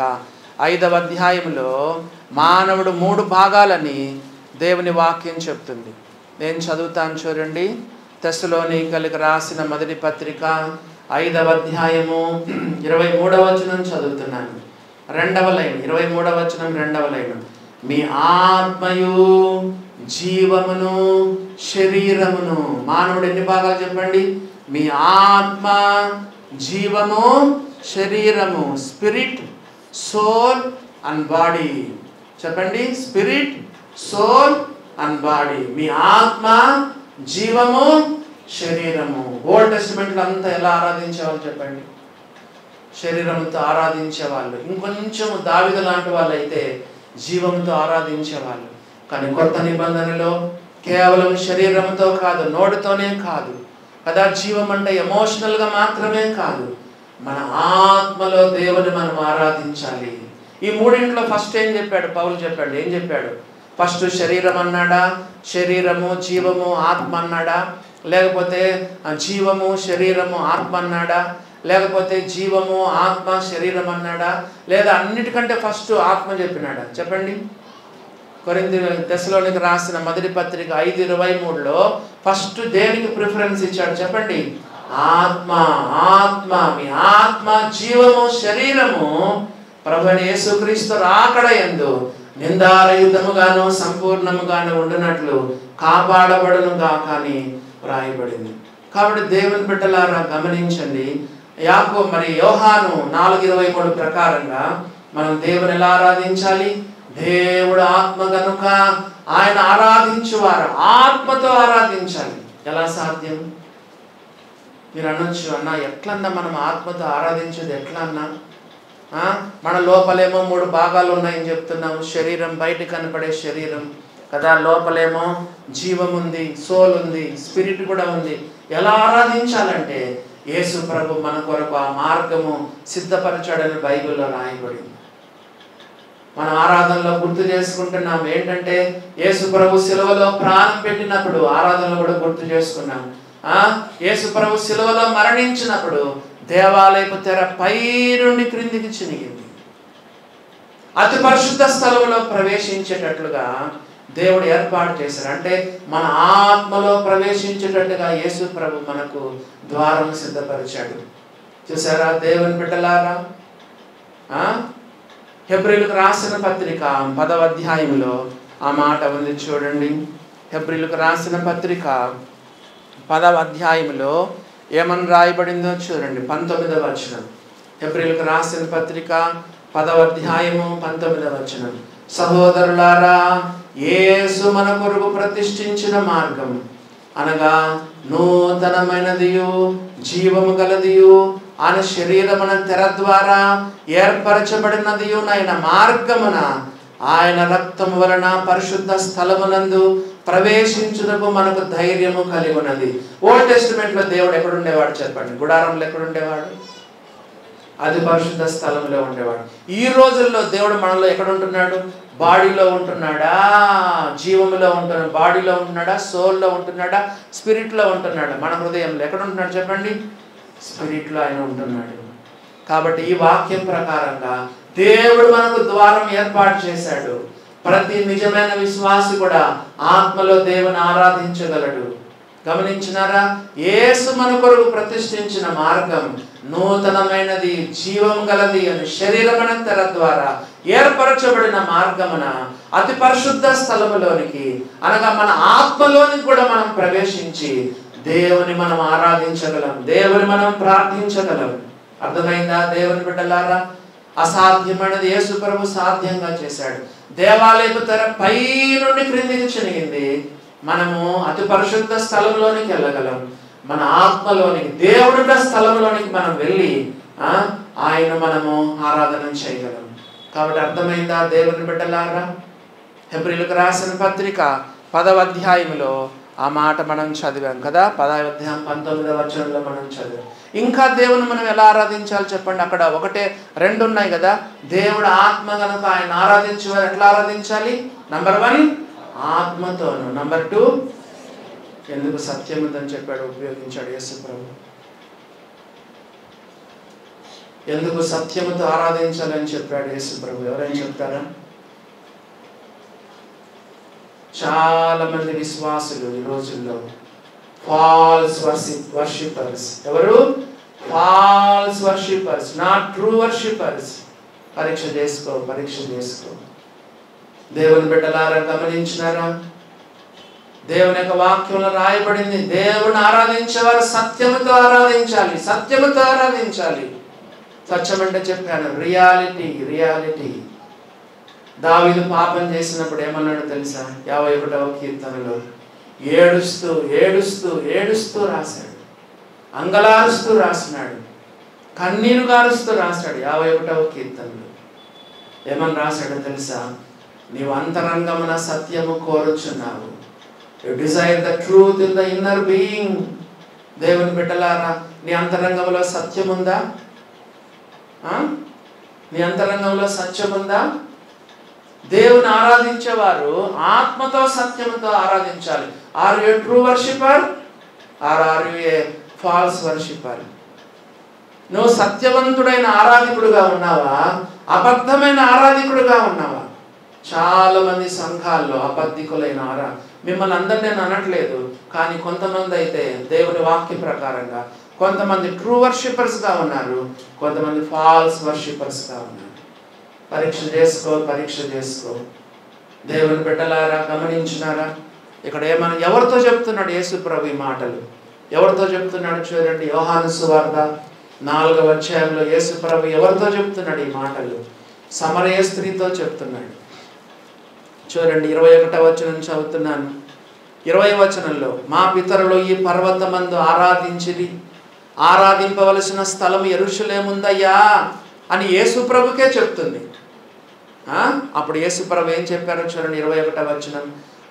5వ అధ్యాయంలో మానవుడు 3 భాగాలని దేవుని వాక్యం చెప్తుంది. నేను చదువుతాను చూడండి. తెస్సలోనికీయులకు రాసిన మొదటి పత్రిక 5వ అధ్యాయము 23వ వచనం చదువుతున్నాను. 2వ లైన్, 23వ వచనం 2వ లైన్. మీ ఆత్మయు జీవమును శరీరమును. మానవుడు ఎన్ని భాగాలు చెప్పండి? మీ ఆత్మ, జీవము, శరీరము. Spirit, soul and body. చెప్పండి, స్పిరిట్, సోల్ అండ్ బాడీ. మీ ఆత్మ, జీవము, శరీరము. ఓల్డ్ టెస్టిమెంట్లో అంతా ఎలా ఆరాధించేవాళ్ళు చెప్పండి? శరీరంతో ఆరాధించేవాళ్ళు. ఇంకొంచెం దావీదు లాంటి వాళ్ళు అయితే జీవంతో ఆరాధించేవాళ్ళు. కానీ కొత్త నిబంధనలో కేవలం శరీరంతో కాదు, నోటితోనే కాదు కదా, జీవం అంటే ఎమోషనల్గా మాత్రమే కాదు, మన ఆత్మలో దేవుని మనం ఆరాధించాలి. ఈ మూడింట్లో ఫస్ట్ ఏం చెప్పాడు? పౌలు చెప్పాడు. ఏం చెప్పాడు? ఫస్ట్ శరీరం అన్నాడా? శరీరము, జీవము, ఆత్మ అన్నాడా? లేకపోతే జీవము, శరీరము, ఆత్మ అన్నాడా? లేకపోతే జీవము, ఆత్మ, శరీరం అన్నాడా? లేదా అన్నిటికంటే ఫస్ట్ ఆత్మ చెప్పినాడా? చెప్పండి. దశలోనికి రాసిన మొదటి పత్రిక 5:23లో ఫస్ట్ దేనికి ప్రిఫరెన్స్ ఇచ్చాడు చెప్పండి? ఆత్మ. ఆత్మ, మీ ఆత్మ, జీవము, శరీరము ప్రభువైన యేసుక్రీస్తు రాకడ యందు నిందారహితముగాను సంపూర్ణముగాను ఉండునట్లు కాపాడబడునుగా కానీ వ్రాయబడింది. కాబట్టి దేవుని బిడ్డలారా గమనించండి. యోహాను 4:23 ప్రకారంగా మనం దేవుని ఎలా ఆరాధించాలి? దేవుడు ఆత్మ కనుక ఆయన ఆరాధించువారు ఆత్మతో ఆరాధించాలి. ఎలా సాధ్యం? మీరు అనొచ్చు, అన్న ఎట్లన్నా మనం ఆత్మతో ఆరాధించేది ఎట్లన్నా? మన లోపలేమో 3 భాగాలు ఉన్నాయని చెప్తున్నాము. శరీరం, బయట కనపడే శరీరం కదా, లోపలేమో జీవం ఉంది, సోల్ ఉంది, స్పిరిట్ కూడా ఉంది. ఎలా ఆరాధించాలంటే యేసు ప్రభు మన కొరకు ఆ మార్గము సిద్ధపరచాడని బైబిల్లో రాయబడింది. మనం ఆరాధనలో గుర్తు చేసుకుంటున్నాం ఏంటంటే యేసు ప్రభు సిలువలో ప్రాణం పెట్టినప్పుడు ఆరాధనలో కూడా గుర్తు చేసుకున్నాం. యేసు ప్రభు సిలువలో మరణించినప్పుడు దేవాలయపు తెర పై నుండి క్రిందికి చినిగింది. అతి పరిశుద్ధ స్థలంలో ప్రవేశించేటట్లుగా దేవుడు ఏర్పాటు చేశారు. అంటే మన ఆత్మలో ప్రవేశించేటట్టుగా యేసు ప్రభు మనకు ద్వారం సిద్ధపరిచాడు. చూసారా దేవుని బిడ్డలారా? హెబ్రీయులకు రాసిన పత్రిక 10వ అధ్యాయంలో ఆ మాట ఉంది చూడండి. హెబ్రీయులకు రాసిన పత్రిక 10వ అధ్యాయంలో ఏమని రాయబడిందో చూడండి. 19వ వచనం. హెబ్రీయులకు రాసిన పత్రిక 10వ అధ్యాయము 19వ వచనం. సహోదరులారా, యేసు మన కొరకు ప్రతిష్ఠించిన మార్గం అనగా నూతనమైనదియు జీవము గలదియు ఆయన శరీరమున తెర ద్వారా ఏర్పరచబడినదియు ఆయన మార్గమున ఆయన రక్తము వలన పరిశుద్ధ స్థలమునందు ప్రవేశించుటకు మనకు ధైర్యము కలిగి ఉన్నది. ఓల్డ్ టెస్టిమెంట్ లో దేవుడు ఎక్కడుండేవాడు చెప్పండి? గుడారంలో ఎక్కడుండేవాడు? అది పరిశుద్ధ స్థలంలో ఉండేవాడు. ఈ రోజుల్లో దేవుడు మనలో ఎక్కడ ఉంటున్నాడు? బాడీలో ఉంటున్నాడా? జీవములో ఉంటున్నాడు? బాడీలో ఉంటున్నాడా? సోల్లో ఉంటున్నాడా? స్పిరిట్లో ఉంటున్నాడా? మన హృదయంలో ఎక్కడ ఉంటున్నాడు చెప్పండి? స్పిరిట్లో ఆయన ఉంటున్నాడు. కాబట్టి ఈ వాక్యం ప్రకారంగా దేవుడు మనకు ద్వారం ఏర్పాటు చేశాడు. ప్రతి నిజమైన విశ్వాసి కూడా ఆత్మలో దేవుని ఆరాధించగలడు. గమనించినారా? యేసు మన కొరకు ప్రతిష్ఠించిన మార్గం నూతనమైనది, జీవం గలది అని శరీరమున తెర ద్వారా ఏర్పరచబడిన మార్గమున అతి పరిశుద్ధ స్థలములోనికి అనగా మన ఆత్మలోనికి కూడా మనం ప్రవేశించి దేవుని మనం ఆరాధించగలం, దేవుని మనం ప్రార్థించగలం. అర్థమైందా దేవుని బిడ్డలారా? అసాధ్యమైనది యేసు ప్రభు సాధ్యంగా చేశాడు. దేవాలయపు తెర పై నుండి క్రిందికి చినిగింది. మనము అతి పరిశుద్ధ స్థలంలోనికి వెళ్ళగలం. మన ఆత్మలోనికి దేవుడున్న స్థలంలోనికి మనం వెళ్ళి ఆయన మనము ఆరాధన చేయగలం. కాబట్టి అర్థమైందా దేవుని బిడ్డలారా? హెబ్రీయులకు రాసిన పత్రిక 10వ అధ్యాయంలో ఆ మాట మనం చదివాం కదా. 10వ అధ్యాయం 19వ వచనంలో మనం చదివాం. ఇంకా దేవుని మనం ఎలా ఆరాధించాలి చెప్పండి? అక్కడ 1-2 ఉన్నాయి కదా. దేవుడు ఆత్మ కనుక ఆయన ఆరాధించేవారు ఎట్లా ఆరాధించాలి? నంబర్ 1 ఆత్మతోను, నంబర్ 2 ఎందుకు సత్యముదని చెప్పాడు, ఉపయోగించాడు యేసు ప్రభు. ఎందుకు సత్యముతో ఆరాధించాలని చెప్పాడు యేసు ప్రభు? ఎవరైనా చెప్తారా? చాలా మంది విశ్వాసులు ఈ రోజుల్లో ఫాల్స్ వర్షిపర్స్. ఎవరు? False worshippers, not true worshippers. పరీక్ష చేసుకో. దేవుని బిడ్డలారా గమనించినారా? దేవుని యొక్క వాక్యంలో రాయబడింది, దేవుని ఆరాధించేవారు సత్యముతో ఆరాధించాలి, సత్యముతో ఆరాధించాలి. సత్యం అంటే చెప్పాను, రియాలిటీ. దావీదు పాపం చేసినప్పుడు ఏమన్నాడు తెలుసా? 51వ కీర్తనలో ఏడుస్తూ ఏడుస్తూ ఏడుస్తూ రాశాడు, అంగలారుస్తూ రాసినాడు, కన్నీరు గారుస్తూ రాశాడు. 51వ కీర్తనలో ఏమని రాశాడో తెలుసా? నీవు అంతరంగమున సత్యము కోరుచున్నావు. You desire the truth in the inner being. దేవుని బిడ్డలారా, నీ అంతరంగంలో సత్యం ఉందా? నీ అంతరంగంలో సత్యం ఉందా? దేవుని ఆరాధించేవారు ఆత్మతో సత్యముతో ఆరాధించాలి. Are you true worshipper are are you a false worshipper? నువ్వు సత్యవంతుడైన ఆరాధికుడుగా ఉన్నావా, అబద్ధమైన ఆరాధికుడుగా ఉన్నావా? చాలా మంది సంఘాల్లో అబద్ధికులైన మిమ్మల్ని అందరినీ నేను అనట్లేదు, కానీ కొంతమంది అయితే దేవుని వాక్య ప్రకారంగా కొంతమంది ట్రూ వర్షిపర్స్గా ఉన్నారు, కొంతమంది ఫాల్స్ వర్షిపర్స్గా ఉన్నారు. పరీక్ష చేసుకో. దేవుని బిడ్డలారా, గమనించినారా? ఇక్కడ ఎవరితో చెప్తున్నాడు యేసు ప్రభు ఈ మాటలు? ఎవరితో చెప్తున్నాడు చూడండి. యోహాను సువార్త 4వ అధ్యాయంలో యేసు ప్రభు ఎవరితో చెప్తున్నాడు ఈ మాటలు? సమరయ స్త్రీతో చెప్తున్నాడు. చూడండి, 21వ వచనం చదువుతున్నాను. 20వ వచనంలో, మా పితరులు ఈ పర్వతమందు ఆరాధించిరి, ఆరాధింపవలసిన స్థలం యెరూషలేముందయ్యా అని యేసు ప్రభుకే చెప్తుంది. అప్పుడు యేసు ప్రభు ఏం చెప్పారో చూడండి, 21వ వచనం.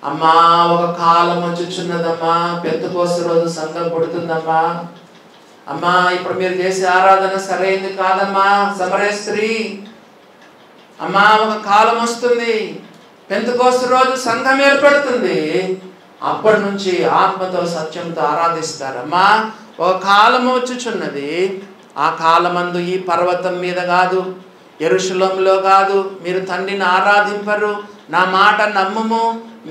అమ్మా, ఒక కాలం వచ్చుచున్నదమ్మా, పెంతెకోస్తు రోజు సంఘం పుడుతుందమ్మా. అమ్మా, ఇప్పుడు మీరు చేసే ఆరాధన సరైంది కాదమ్మా సమరయ స్త్రీ. అమ్మా, ఒక కాలం వస్తుంది, పెంతెకోస్తు రోజు సంఘం ఏర్పడుతుంది, అప్పటి నుంచి ఆత్మతో సత్యంతో ఆరాధిస్తారమ్మా. ఒక కాలం వచ్చుచున్నది, ఆ కాలమందు ఈ పర్వతం మీద కాదు, యెరూషలేములో కాదు, మీరు తండ్రిని ఆరాధింపరు, నా మాట నమ్ముము.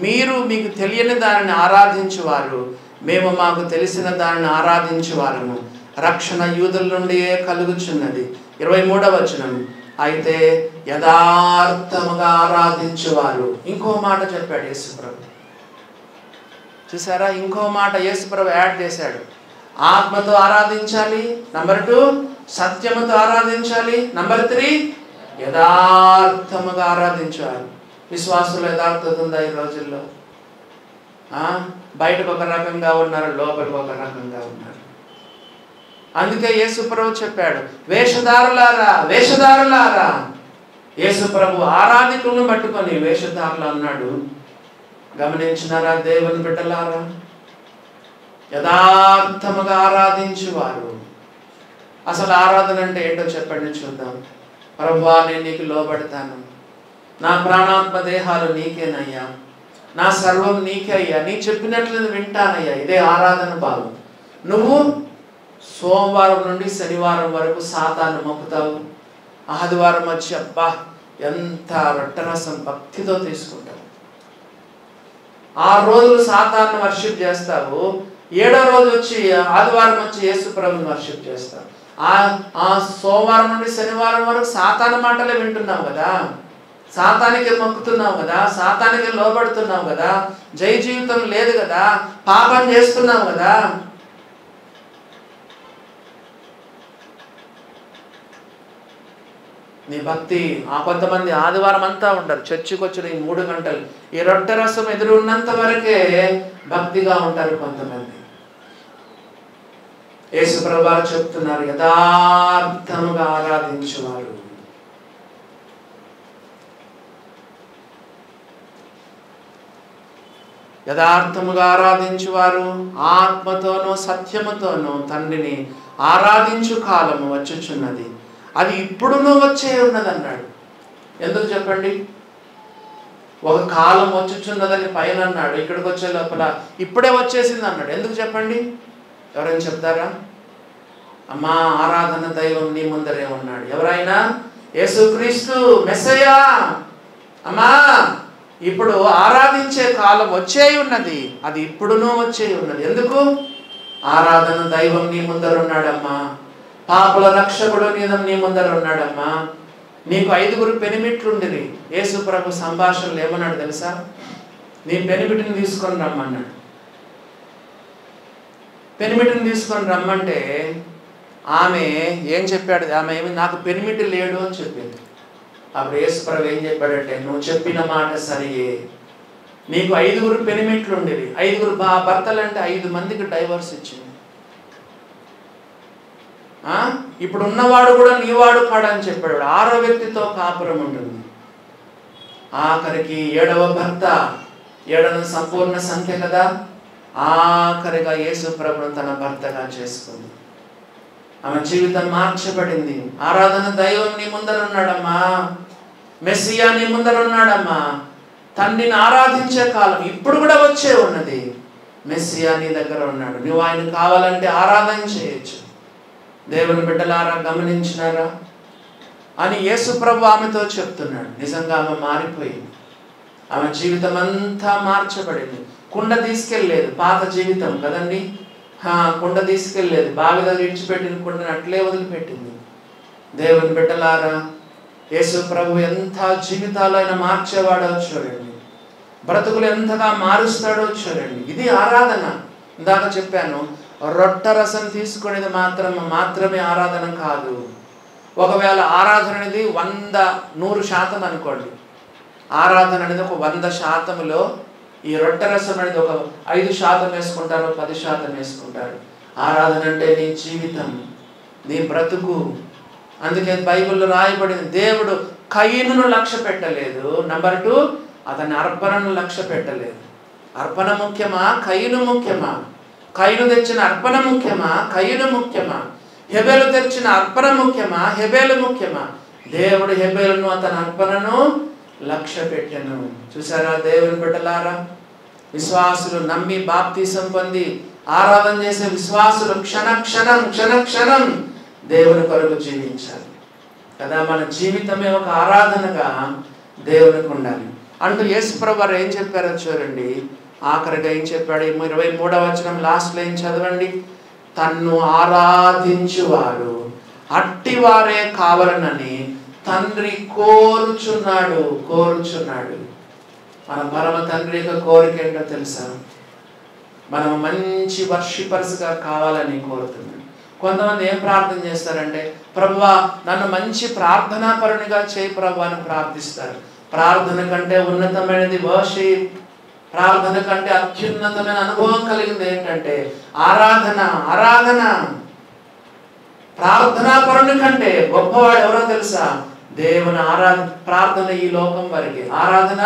మీరు మీకు తెలియని దానిని ఆరాధించువారు, మేము మాకు తెలిసిన దానిని ఆరాధించువారము. రక్షణ యూదుల నుండియే కలుగుచున్నది. 23వ వచనం, అయితే యథార్థముగా ఆరాధించువారు. ఇంకో మాట చెప్పాడు యేసుప్రభు. చూసారా, ఇంకో మాట యేసుప్రభు యాడ్ చేశాడు. ఆత్మతో ఆరాధించాలి, నంబర్ 2 సత్యముతో ఆరాధించాలి, నంబర్ 3 యథార్థముగా ఆరాధించాలి. విశ్వాసులు యథార్థత ఉందా ఈ రోజుల్లో? బయటకు ఒక రకంగా ఉన్నారు, లోపలికి ఒక రకంగా ఉన్నారు. అందుకే యేసుప్రభు చెప్పాడు, వేషధారులారా. యేసుప్రభు ఆరాధికులను పట్టుకొని వేషధారులు అన్నాడు. గమనించినారా దేవుని బిడ్డలారా? యథార్థముగా ఆరాధించువారు. అసలు ఆరాధన అంటే ఏంటో చెప్పండి చూద్దాం. ప్రభువా, నేను నీకు లోబడతాను, నా ప్రాణాత్మ దేహాలు నీకేనయ్యా, నా సర్వం నీకే అయ్యా, నీ చెప్పినట్లు వింటానయ్యా. ఇదే ఆరాధన భావం. నువ్వు సోమవారం నుండి శనివారం వరకు సాతాను మొక్కుతావు, ఆదివారం వచ్చి అబ్బా ఎంత రొట్టెరసం భక్తితో తీసుకుంటావు. 6 రోజులు సాతాను వర్షిప్ చేస్తావు, 7వ రోజు వచ్చి ఆదివారం వచ్చి యేసు ప్రభుని వర్షిప్ చేస్తావు. ఆ సోమవారం నుండి శనివారం వరకు సాతాను మాటలే వింటున్నావు కదా, సాతానికి మొక్కుతున్నావు కదా, సాతానికి లోబడుతున్నావు కదా, జై జీవితం లేదు కదా, పాపం చేస్తున్నావు కదా. నీ భక్తి కొంతమంది ఆదివారం అంతా ఉంటారు, చర్చికి వచ్చిన ఈ 3 గంటలు ఈ రొట్టె రసం ఎదురు ఉన్నంత వరకే భక్తిగా ఉంటారు కొంతమంది. యేసు ప్రభువు చెప్తున్నారు, యథార్థముగా ఆరాధించువారు. యథార్థముగా ఆరాధించువారు ఆత్మతోనూ సత్యముతోనూ తండ్రిని ఆరాధించు కాలము వచ్చుచున్నది, అది ఇప్పుడునూ వచ్చే ఉన్నది అన్నాడు. ఎందుకు చెప్పండి? ఒక కాలం వచ్చుచున్నదని పైన అన్నాడు, ఇక్కడికి వచ్చే లోపల ఇప్పుడే వచ్చేసింది అన్నాడు. ఎందుకు చెప్పండి? ఎవరైనా చెప్తారా? అమ్మా, ఆరాధన దైవం నీ ముందరే ఉన్నాడు. ఎవరైనా? యేసుక్రీస్తు మెస్సయ్యా. అమ్మా, ఇప్పుడు ఆరాధించే కాలం వచ్చే ఉన్నది, అది ఇప్పుడునూ వచ్చే ఉన్నది. ఎందుకు? ఆరాధన దైవం నీ ముందర ఉన్నాడమ్మా, పాపుల రక్షకుడు నీ ముందర ఉన్నాడమ్మా. నీకు 5 పెనిమిట్లుండిరి. యేసు ప్రభు సంభాషణలు ఏమన్నాడు తెలుసా? నీ పెనిమిటిని తీసుకొని రమ్మన్నాడు. పెనిమిటిని తీసుకొని రమ్మంటే ఆమె ఏం చెప్పాడు? ఆమె ఏమి నాకు పెనిమిటి లేడు అని చెప్పింది. అప్పుడు యేసుప్రభు ఏం చెప్పాడంటే, నువ్వు చెప్పిన మాట సరియే, నీకు 5 పెనిమిట్లు ఉండేవి, 5 భర్తలు అంటే 5 మందికి డైవర్స్ ఇచ్చింది. ఇప్పుడు ఉన్నవాడు కూడా నీవాడు కాడని చెప్పాడు. 6వ వ్యక్తితో కాపురం ఉంటుంది. ఆఖరికి 7వ భర్త, 7 సంపూర్ణ సంఖ్య కదా, ఆఖరిగా యేసు ప్రభువును తన భర్తగా చేసుకుంది. ఆమె జీవితం మార్చబడింది. ఆరాధన దైవం నీ ముందర ఉన్నాడమ్మా, మెస్సియా నీ ముందర ఉన్నాడమ్మా. తండ్రిని ఆరాధించే కాలం ఇప్పుడు కూడా వచ్చే ఉన్నది. మెస్సియా నీ దగ్గర ఉన్నాడు. నువ్వు ఆయన కావాలంటే ఆరాధన చేయొచ్చు. దేవుని బిడ్డలారా, గమనించినారా అని యేసు ప్రభు ఆమెతో చెప్తున్నాడు. నిజంగా ఆమె మారిపోయింది. ఆమె జీవితం అంతా మార్చబడింది. కుండ తీసుకెళ్ళలేదు, పాత జీవితం కదండి. కుండ తీసుకెళ్ళలేదు, బావి దగ్గర విడిచిపెట్టిన కుండని అట్లే వదిలిపెట్టింది. దేవుని బిడ్డలారా, యేసు ప్రభు ఎంత జీవితాలు ఆయన మార్చేవాడో చూడండి, బ్రతుకులు ఎంతగా మారుస్తాడో చూడండి. ఇది ఆరాధన. ఇందాక చెప్పాను, రొట్టె రసం తీసుకునేది మాత్రమే ఆరాధన కాదు. ఒకవేళ ఆరాధన అనేది 100% అనుకోండి, ఆరాధన అనేది ఒక 100%లో ఈ రొట్టె రసం అనేది ఒక 5% వేసుకుంటారు, 10% వేసుకుంటారు. ఆరాధన అంటే నీ జీవితం, నీ బ్రతుకు. అందుకే బైబిల్లో రాయబడింది, దేవుడు కయీనును లక్ష్య పెట్టలేదు. నెంబర్ 2, అతని అర్పణను లక్ష్య పెట్టలేదు. అర్పణ ముఖ్యమా, కయీను ముఖ్యమా? కయీను తెచ్చిన అర్పణ ముఖ్యమా, కయీను ముఖ్యమా? హెబెలు తెచ్చిన అర్పణ ముఖ్యమా, హెబెలు ముఖ్యమా? దేవుడు హెబెలును అతని అర్పణను లక్ష్య పెట్టెను. చూసారా దేవుని బిడ్డలారా, విశ్వాసులు నమ్మి బాప్తిసం పొంది ఆరాధన చేసే విశ్వాసులు క్షణక్షణం దేవుని కొరకు జీవించాలి కదా. మన జీవితమే ఒక ఆరాధనగా దేవునికి ఉండాలి అంటూ యేసు ప్రభువు ఏం చెప్పారో చూడండి. ఆఖరిగా ఏం చెప్పాడు? 23వ వచనం లాస్ట్లో ఏం చదవండి. తన్ను ఆరాధించువారు అట్టివారే కావాలనని తండ్రి కోరుచున్నాడు. మన పరమ తండ్రి యొక్క కోరిక ఏంటో తెలుసా? మనం మంచి వర్షిపర్స్గా కావాలని కోరుతున్నాడు. కొంతమంది ఏం ప్రార్థన చేస్తారంటే, ప్రభువా నన్ను మంచి ప్రార్థనా పరునిగా చేయి ప్రభువా అని ప్రార్థిస్తారు. ప్రార్థన కంటే ఉన్నతమైనది వర్షిప్. ప్రార్థన కంటే అత్యున్నతమైన అనుభవం కలిగింది ఏంటంటే ఆరాధన. ప్రార్థనా పరుని కంటే గొప్పవాడు ఎవరో తెలుసా? దేవుని ప్రార్థన ఈ లోకం వరకే. ఆరాధన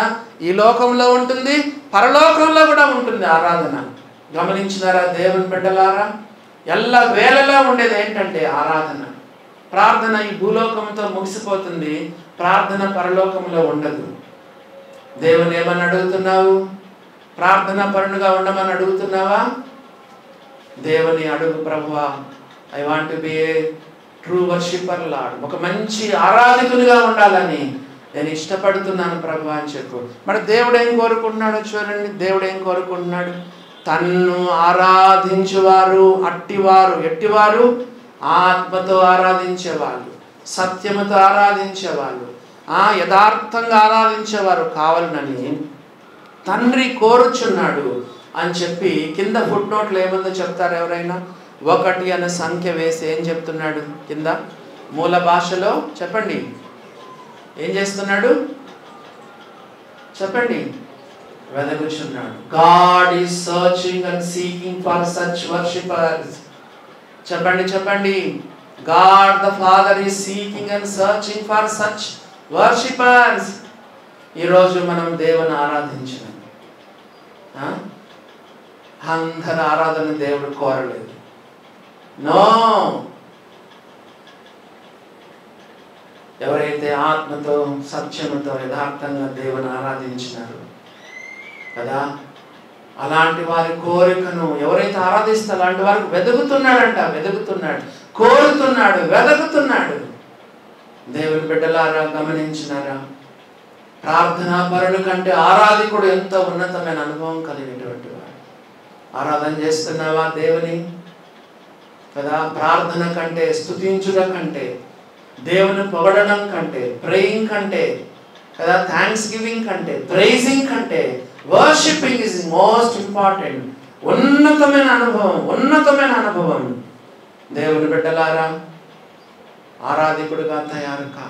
ఈ లోకంలో ఉంటుంది, పరలోకంలో కూడా ఉంటుంది ఆరాధన. గమనించినారా దేవుని బిడ్డలారా? ఎల్ల వేళలా ఉండేది ఏంటంటే ఆరాధన. ప్రార్థన ఈ భూలోకంతో ముగిసిపోతుంది, ప్రార్థన పరలోకంలో ఉండదు. దేవుని ఏమని అడుగుతున్నావు? ప్రార్థన పరునిగా ఉండమని అడుగుతున్నావా? దేవుని అడుగు, ప్రభువా I want to be A true worshipper lord, ఒక మంచి ఆరాధకునిగా ఉండాలని నేను ఇష్టపడుతున్నాను ప్రభు అని చెప్పు. మరి దేవుడు ఏం కోరుకుంటున్నాడో చూడండి. దేవుడు ఏం కోరుకుంటున్నాడు? తన్ను ఆరాధించేవారు ఎట్టివారు? ఆత్మతో ఆరాధించేవాళ్ళు, సత్యముతో ఆరాధించేవాళ్ళు, యథార్థంగా ఆరాధించేవారు కావాలని తండ్రి కోరుచున్నాడు అని చెప్పి కింద ఫుట్ నోట్లు ఏముందో చెప్తారు ఎవరైనా? 1 అనే సంఖ్య వేసి ఏం చెప్తున్నాడు కింద మూల భాషలో? చెప్పండి, ఏం చేస్తున్నాడు? చెప్పండి. వెదకుచున్నాడు. God is searching and seeking for such worshippers. చెప్పండి. God the Father is seeking and searching for such worshippers. ఈరోజు మనం దేవుని ఆరాధించాం. అందరి ఆరాధన దేవుడు కోరలేదు. నో, ఎవరైతే ఆత్మతో సత్యముతో యథార్థంగా దేవుని ఆరాధించినారు కదా, అలాంటి వారి కోరికను ఎవరైతే ఆరాధిస్తే అలాంటి వారికి వెతుకుతున్నాడు, కోరుతున్నాడు, వెతుకుతున్నాడు. దేవుని బిడ్డలారా, గమనించినారా? ప్రార్థనా పరుల కంటే ఆరాధికుడు ఎంతో ఉన్నతమైన అనుభవం కలిగినటువంటి వాడు. ఆరాధన చేస్తున్నావా దేవుని కదా? ప్రార్థన కంటే, స్తుతించుట కంటే, దేవుని పొగడడం కంటే, ప్రేయింగ్ కంటే కదా, థ్యాంక్స్ గివింగ్ కంటే, ప్రైజింగ్ కంటే వర్షిపింగ్ ఇస్ మోస్ట్ ఇంపార్టెంట్. ఉన్నతమైన అనుభవం. దేవుని బిడ్డలారా, ఆరాధికుడుగా తయారు కా,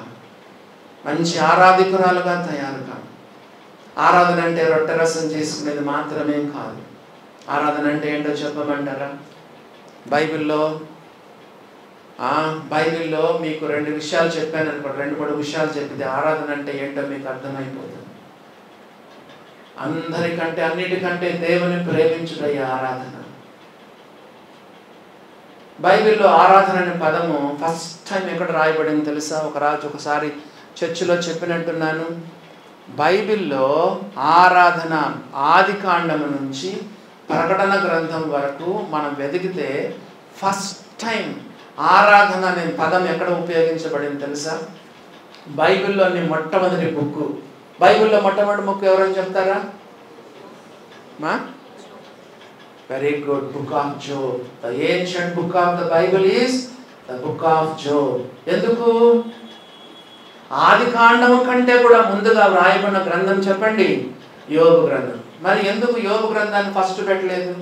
మంచి ఆరాధికురాలుగా తయారు కా. ఆరాధన అంటే రొట్టె రసం చేసుకునేది మాత్రమే కాదు. ఆరాధన అంటే ఏంటో చెప్పమంటారా? బైబిల్లో మీకు 2 విషయాలు చెప్పాను అనుకోండి, 2-3 విషయాలు చెప్పితే ఆరాధన అంటే ఏంటో మీకు అర్థమైపోతుంది. అందరికంటే అన్నిటికంటే దేవుని ప్రేమించుటయ్యే ఆరాధన. బైబిల్లో ఆరాధన అనే పదము ఫస్ట్ టైం ఎక్కడ రాయబడింది తెలుసా? ఒకసారి చర్చిలో చెప్పినట్టున్నాను. బైబిల్లో ఆరాధన ఆదికాండము నుంచి ప్రకటన గ్రంథం వరకు మనం వెతికితే ఫస్ట్ టైం ఆరాధన అనే పదం ఎక్కడ ఉపయోగించబడింది తెలుసా? బైబిల్లోని మొట్టమొదటి బుక్. బైబిల్లో మొట్టమొదటి బుక్ ఎవరని చెప్తారా? Very good, book of Job. The ancient book of the Bible is the book of Job. ఎందుకు? ఆదికాండము కంటే కూడా ముందుగా వ్రాయబడిన గ్రంథం చెప్పండి, యోబు గ్రంథం. మరి ఎందుకు యోబు గ్రంథాన్ని ఫస్ట్ పెట్టలేదు?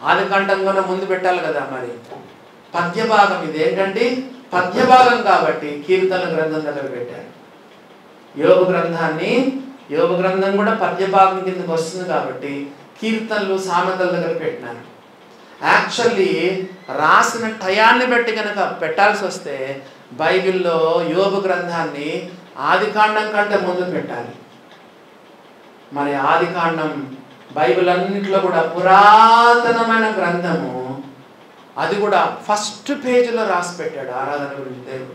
ఆదికాండం కన్నా ముందు పెట్టాలి కదా. మరి పద్యభాగం ఇది ఏంటంటే పద్యభాగం కాబట్టి కీర్తన గ్రంథం దగ్గర పెట్టారు. యోబు గ్రంథం కూడా పద్యభాగం కిందకి వస్తుంది కాబట్టి కీర్తనలు సామెతల దగ్గర పెట్టినారు. యాక్చువల్లీ రాసిన టయాన్ని బట్టి కనుక పెట్టాల్సి వస్తే బైబిల్లో యోబు గ్రంథాన్ని ఆదికాండం కంటే ముందు పెట్టాలి. మరి ఆదికాండం బైబిల్ అన్నింటిలో కూడా పురాతనమైన గ్రంథము. అది కూడా ఫస్ట్ పేజీలో రాసి పెట్టాడు ఆరాధన గురించి దేవుడు.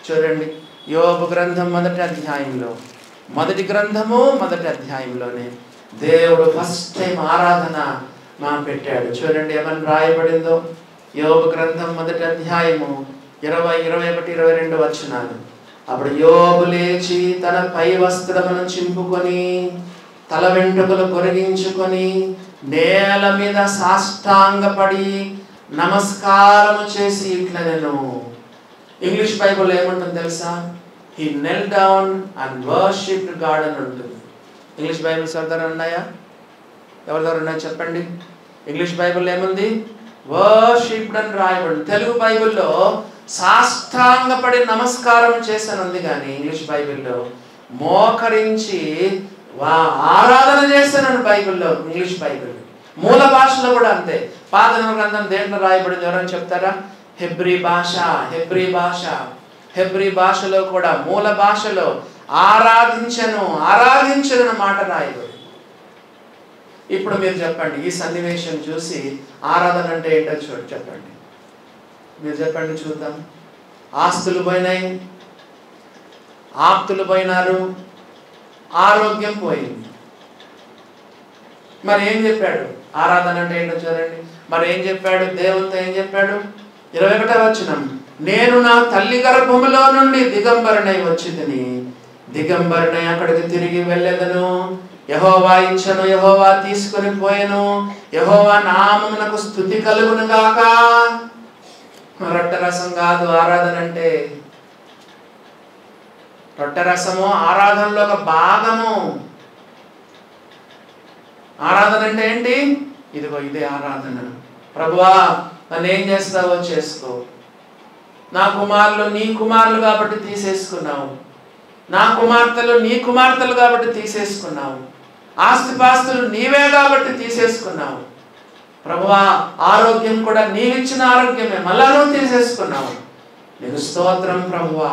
చూడండి, యోబు గ్రంథం మొదటి అధ్యాయంలోనే దేవుడు ఫస్ట్ టైం ఆరాధన పెట్టాడు. చూడండి ఏమని రాయబడిందో. యోబు గ్రంథం మొదటి అధ్యాయము 20-21-22 వచనాలు. అప్పుడు యోబు లేచి తన పై వస్త్రమును చింపుకొని తల వెంట్రుకలు కొరిగించుకొని నేల మీద సాష్టాంగపడి నమస్కారము చేసి ఇట్లా నేను. ఇంగ్లీష్ బైబిల్ ఏమంటుంది తెలుసా? He knelt down and worshipped God అని ఉంటుంది. ఇంగ్లీష్ బైబిల్స్ ఎవరి దగ్గర ఉన్నాయా? చెప్పండి. ఇంగ్లీష్ బైబిల్ ఏముంది? వర్షిప్డ్ అని రాయబడింది. తెలుగు బైబిల్లో సాష్టాంగపడి నమస్కారం చేశాను ఉంది, కానీ ఇంగ్లీష్ బైబిల్లో మోకరించి ఆరాధన చేశానని బైబిల్లో. ఇంగ్లీష్ బైబిల్ మూల భాషలో కూడా అంతే. పాత గ్రంథం దేంట్లో రాయబడింది ఎవరని చెప్తారా? హెబ్రీ భాషలో కూడా మూల భాషలో ఆరాధించను అన్న మాట రాయబడింది. ఇప్పుడు మీరు చెప్పండి, ఈ సన్నివేశం చూసి ఆరాధన అంటే ఏంటో చెప్పండి. మీరు చెప్పండి చూద్దాం. ఆస్తులు పోయినాయి, ఆప్తులు పోయినారు, ఆరోగ్యం పోయింది. మరి ఏం చెప్పాడు? ఆరాధన అంటే ఏంటో చూడండి. మరి ఏం చెప్పాడు? దేవునితో ఏం చెప్పాడు? 21వ వచనం, నేను నా తల్లి గర్భములో నుండి దిగంబరునై వచ్చితిని, దిగంబరునై అక్కడికి తిరిగి వెళ్ళెదను. యెహోవా ఇచ్చను, యెహోవా తీసుకొని పోయెను, యెహోవా నామమునకు స్తుతి కలుగును గాక. రొట్టె రసం కాదు ఆరాధన అంటే. రొట్టె రసము ఆరాధనలో ఒక భాగము. ఆరాధన అంటే ఏంటి? ఇదిగో ఇదే ఆరాధన. ప్రభువా, నన్ను ఏం చేస్తావో చేసుకో. నా కుమారులు నీ కుమారులు కాబట్టి తీసేసుకున్నావు, నా కుమార్తెలు నీ కుమార్తెలు కాబట్టి తీసేసుకున్నావు, ఆస్తిపాస్తులు నీవే కాబట్టి తీసేసుకున్నావు. ప్రభువా, ఆరోగ్యం కూడా నీవిచ్చిన ఆరోగ్యమే, మళ్ళా నువ్వు తీసేసుకున్నావు. నీకు స్తోత్రం ప్రభువా.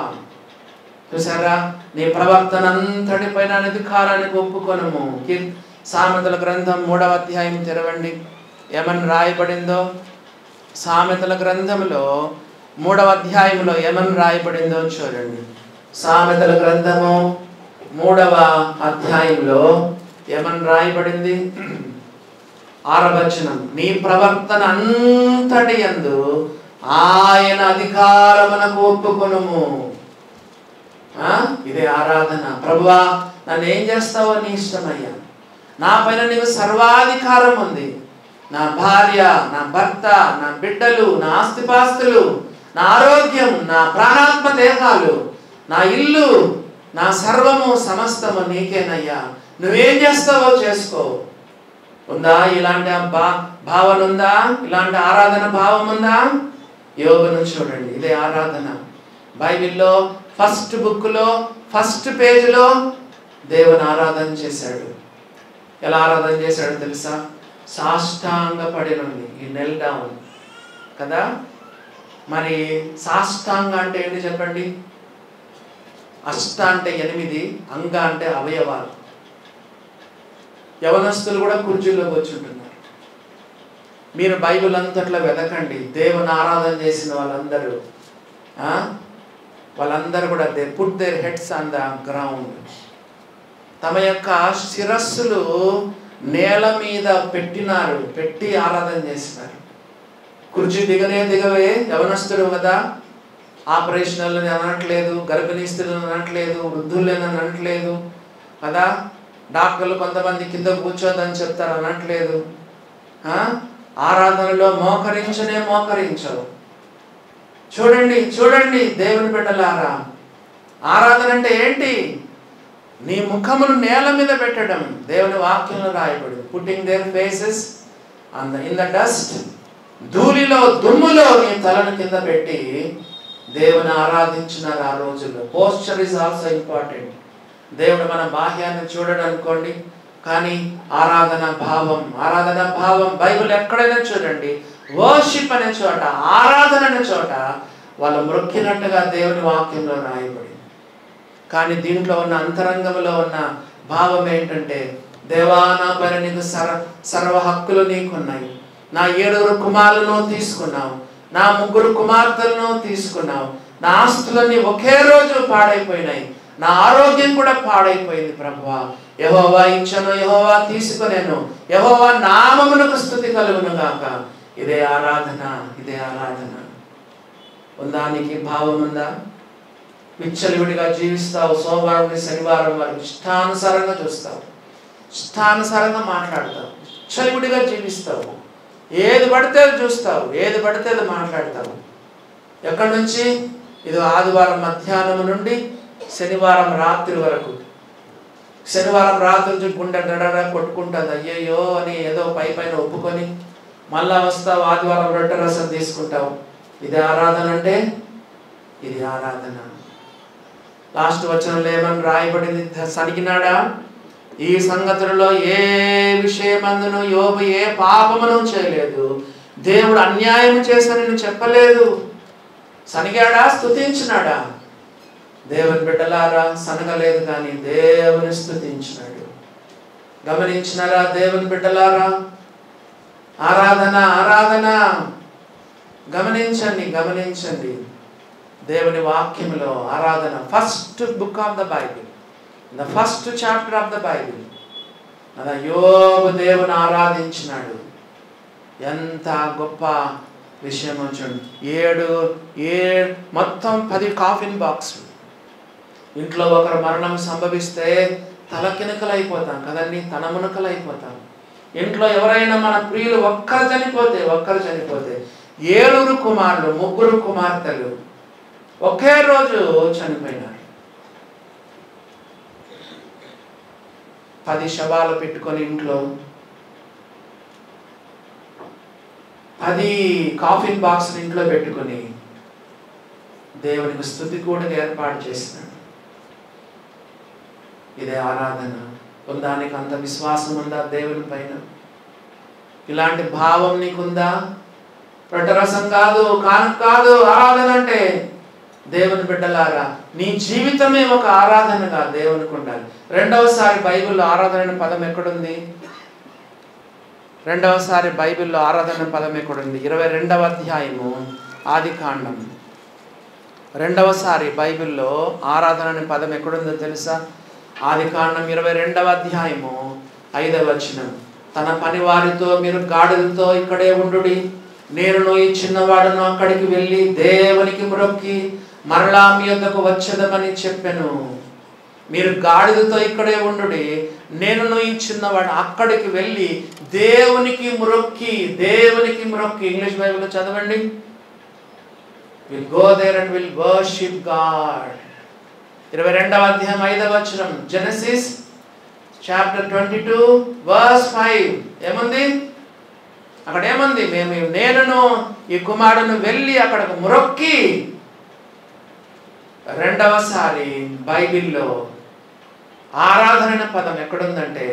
చూసారా, నీ ప్రవర్తన అంతటి పైన అధికారానికి ఒప్పుకొనము. సామెతల గ్రంథం 3వ అధ్యాయం తెరవండి. ఏమని రాయబడిందో? సామెతల గ్రంథంలో 3వ అధ్యాయంలో ఏమని రాయబడిందో చూడండి. సామెతల గ్రంథము 3వ అధ్యాయంలో ఏమని రాయబడింది? 6వ వచనం, నీ ప్రవర్తన అంతటి యందు ఆయన అధికారమునకు ఒప్పుకొనుము. ఇదే ఆరాధన. ప్రభువా, నన్ను ఏం చేస్తావో నీ ఇష్టమయ్యా. నా పైన నీకు సర్వాధికారం ఉంది. నా భార్య, నా భర్త, నా బిడ్డలు, నా ఆస్తిపాస్తులు, నా ఆరోగ్యం, నా ప్రాణాత్మ దేహాలు, నా ఇల్లు, నా సర్వము సమస్తము నీకేనయ్యా, నువ్వేం చేస్తావో చేసుకో. ఉందా ఇలాంటి భావన? ఉందా ఇలాంటి ఆరాధన భావం? ఉందా? యోబును చూడండి, ఇదే ఆరాధన. బైబిల్లో ఫస్ట్ బుక్లో ఫస్ట్ పేజీలో దేవుని ఆరాధన చేశాడు. ఎలా ఆరాధన చేశాడో తెలుసా? సాష్టాంగ పడినండి, ఈ నెల్ డౌన్ కదా. మరి సాష్టాంగ అంటే ఏంటి చెప్పండి? అష్ట అంటే 8, అంగ అంటే అవయవాలు. యవనస్తులు కూడా కుర్చీలో కూర్చుంటున్నారు. మీరు బైబిల్ అంతట్లో వెతకండి, దేవుని ఆరాధన చేసిన వాళ్ళందరూ కూడా they put their heads on the ground. తమ యొక్క శిరస్సులు నేల మీద పెట్టి ఆరాధన చేసినారు. కుర్చీ దిగవే, యవనస్తుడు కదా, ఆపరేషన్లు అనట్లేదు, గర్భిణీ స్త్రీలను అనట్లేదు, వృద్ధులను అనట్లేదు కదా, డాక్టర్లు కొంతమంది కింద కూర్చోదని చెప్తారు అనట్లేదు. ఆరాధనలో మోకరించవు. చూడండి దేవుని బిడ్డలారా, ఆరాధన అంటే ఏంటి? నీ ముఖమును నేల మీద పెట్టడం. దేవుని వాక్యంలో రాయబడి putting their faces in the dust, ధూళిలో దుమ్ములో నీ తలను కింద పెట్టి దేవుని ఆరాధించినారు ఆ రోజుల్లో. Posture is also important. దేవుడు మన బాహ్యాన్ని చూడడం అనుకోండి, కానీ ఆరాధన భావం బైబిల్ ఎక్కడైనా చూడండి, వర్షిప్ అనే చోట, ఆరాధన అనే చోట వాళ్ళు మ్రొక్కినట్టుగా దేవుని వాక్యంలో రాయబడింది. కానీ దీంట్లో ఉన్న అంతరంగంలో ఉన్న భావం ఏంటంటే, దేవా నా పైన నీకు సర్వ హక్కులు నీకున్నాయి, నా 7 కుమారులను తీసుకున్నావు, నా 3 కుమార్తెలను తీసుకున్నావు, నా ఆస్తులన్నీ ఒకే రోజు పాడైపోయినాయి, నా ఆరోగ్యం కూడా పాడైపోయింది ప్రభువా. యెహోవా ఇచ్చను, యెహోవా తీసుకునేను, యెహోవా నామమునకు స్తుతి కలుగును గాక. ఇదే ఆరాధన. ఉందా? నీకు భావం ఉందా? విచ్చలవిడిగా జీవిస్తావు. సోమవారం నుండి శనివారం వరకు ఇష్టానుసారంగా చూస్తావు, ఇష్టానుసారంగా మాట్లాడతావు, విచ్చలవిడిగా జీవిస్తావు, ఏది పడితే అది చూస్తావు, ఏది పడితే అది మాట్లాడతావు. ఎక్కడి నుంచి? ఇది ఆదివారం మధ్యాహ్నం నుండి శనివారం రాత్రి వరకు. శనివారం రాత్రి గుండె గడగడ కొట్టుకుంటుంది, అయ్యయ్యో అని ఏదో పైన ఒప్పుకొని మళ్ళా వస్తావు, ఆదివారం రొట్టె రసం తీసుకుంటావు. ఇది ఆరాధన అంటే? ఇది ఆరాధన. లాస్ట్ వచనంలో ఏమని రాయబడింది? సనిగినాడా? ఈ సంగతులలో ఏ విషయమందును యోబు ఏ పాపమును చేయలేదు, దేవుడు అన్యాయం చేశానని చెప్పలేదు. సనిగాడా? స్తుతించినాడా? దేవుని బిడ్డలారా, సనగలేదు కానీ దేవుని స్తుతించినాడు. గమనించినారా దేవుని బిడ్డలారా? ఆరాధన గమనించండి. దేవుని వాక్యంలో ఆరాధన first book of the Bible, the first chapter of the Bible. అలా యోబు దేవుని ఆరాధించినాడు. ఎంత గొప్ప విషయం చూడండి. మొత్తం 10 కాఫిన్ బాక్సులు. ఇంట్లో ఒకరు మరణం సంభవిస్తే తలకినకలైపోతాం కదండి, తనమునకలైపోతాం. ఇంట్లో ఎవరైనా మన ప్రియులు ఒక్కరు చనిపోతే 7 కుమారులు 3 కుమార్తెలు ఒకే రోజు చనిపోయినారు. 10 శవాలు పెట్టుకొని ఇంట్లో 10 కాఫిన్ బాక్స్ ఇంట్లో పెట్టుకొని దేవునికి స్తుతి కూడా ఏర్పాటు చేసినాడు. ఇదే ఆరాధన. దానికి అంత విశ్వాసం ఉందా దేవుని పైన? ఇలాంటి భావం నీకుందా? రొట్టెరసం కాదు, కాదు ఆరాధన అంటే. దేవుని బిడ్డలారా, నీ జీవితమే ఒక ఆరాధనగా దేవునికి ఉండాలి. రెండవసారి బైబిల్లో ఆరాధన అనే పదం ఎక్కడుంది? 22వ అధ్యాయము ఆదికాండం. రెండవసారి బైబిల్లో ఆరాధన అనే పదం ఎక్కడుందో తెలుసా? ఆదికాండం 22వ అధ్యాయము 5వ వచనం. తన పని వారితో, మీరు గాడిదలతో ఇక్కడే ఉండుడి, నేను ఈ చిన్నవాడును అక్కడికి వెళ్ళి దేవునికి మ్రొక్కి మరలా మీ యొద్దకు వచ్చేదమని చెప్పాను. మీరు గాడిదతో ఇక్కడే ఉండుడి, నేను ఈ చిన్నవాడు అక్కడికి వెళ్ళి దేవునికి మ్రొక్కి. ఇంగ్లీష్ బైబిల్లో చదవండి. We'll go there and we'll worship God. 22వ అధ్యాయం 5వ వచనం, జెనసిస్ చాప్టర్ 22 వర్స్ 5 ఏముంది అక్కడ? ఏముంది? నేనును ఈ కుమారుడును వెళ్ళి అక్కడకు మొరొక్కి. రెండవసారి బైబిల్లో ఆరాధన అనే పదం ఎక్కడుందంటే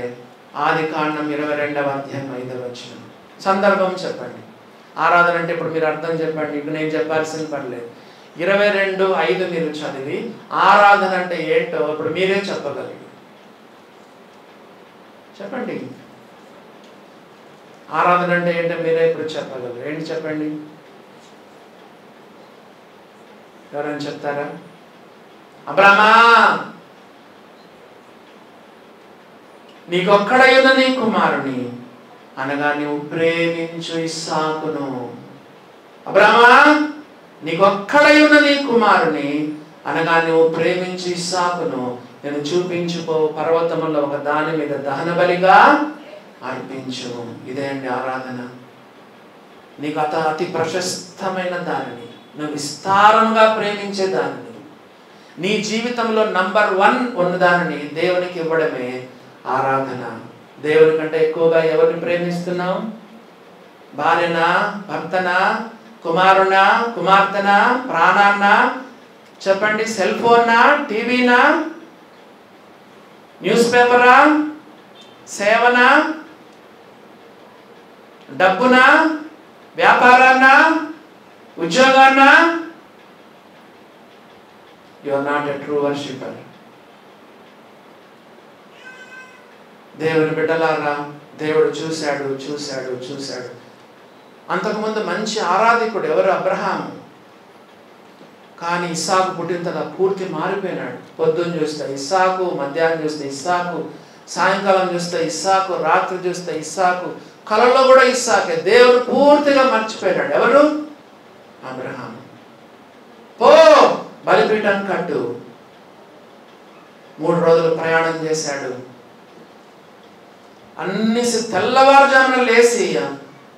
ఆదికాండం 22వ అధ్యాయం 5వ వచనం. సందర్భం చెప్పండి. ఆరాధన అంటే ఇప్పుడు మీరు అర్థం చెప్పండి, ఇప్పుడు నేను చెప్పాల్సిన పర్లేదు. 22:5 మీరు చదివి ఆరాధన అంటే ఏంటో ఇప్పుడు మీరే చెప్పగలరు. చెప్పండి, ఆరాధన అంటే ఏంటో మీరే ఇప్పుడు చెప్పగలరు. ఏంటి చెప్పండి? ఎవరైనా చెప్తారా? అబ్రామా, నీకొక్కడైన నీ కుమారుని అనగా నీవు ప్రేమించు ఇస్సాకును. అబ్రామా, నీకొక్కడైన నీ కుమారుని అనగా నువ్వు ప్రేమించు ఇస్సాకును నేను చూపించుకో పర్వతములో ఒక దాని మీద దహన బలిగా అర్పించు. ఇదే అండి ఆరాధన. నీకు అతి ప్రశస్తమైన దానిని, నువ్వు విస్తారంగా ప్రేమించే దానిని, నీ జీవితంలో నంబర్ 1 ఉన్నదానిని దేవునికి ఇవ్వడమే ఆరాధన. దేవుని కంటే ఎక్కువగా ఎవరిని ప్రేమిస్తున్నావు? భార్యనా, భర్తనా, కుమారునా, కుమార్తెనా, ప్రాణాన్నా? చెప్పండి. సెల్ ఫోన్నా, టీవీనా, న్యూస్ పేపరా, సేవనా, డబ్బునా, వ్యాపారాన్నా, ఉద్యోగాన్నా? You are not a true worshipper. దేవుని బిడ్డలారా, దేవుడు చూశాడు చూశాడు చూశాడు. అంతకుముందు మంచి ఆరాధికుడు ఎవరు? అబ్రహాము. కానీ ఇస్సాకు పుట్టిన తర్వాత పూర్తి మారిపోయినాడు. పొద్దున్న చూస్తే ఇస్సాకు, మధ్యాహ్నం చూస్తే ఇస్సాకు, సాయంకాలం చూస్తే ఇస్సాకు, రాత్రి చూస్తే ఇస్సాకు, కలలో కూడా ఇస్సాకే. దేవుడు పూర్తిగా మర్చిపోయినాడు. ఎవరు? అబ్రహాము. పో బలిపీఠం కట్టు. 3 రోజులు ప్రయాణం చేశాడు. అన్ని తెల్లవారుజామున లేచి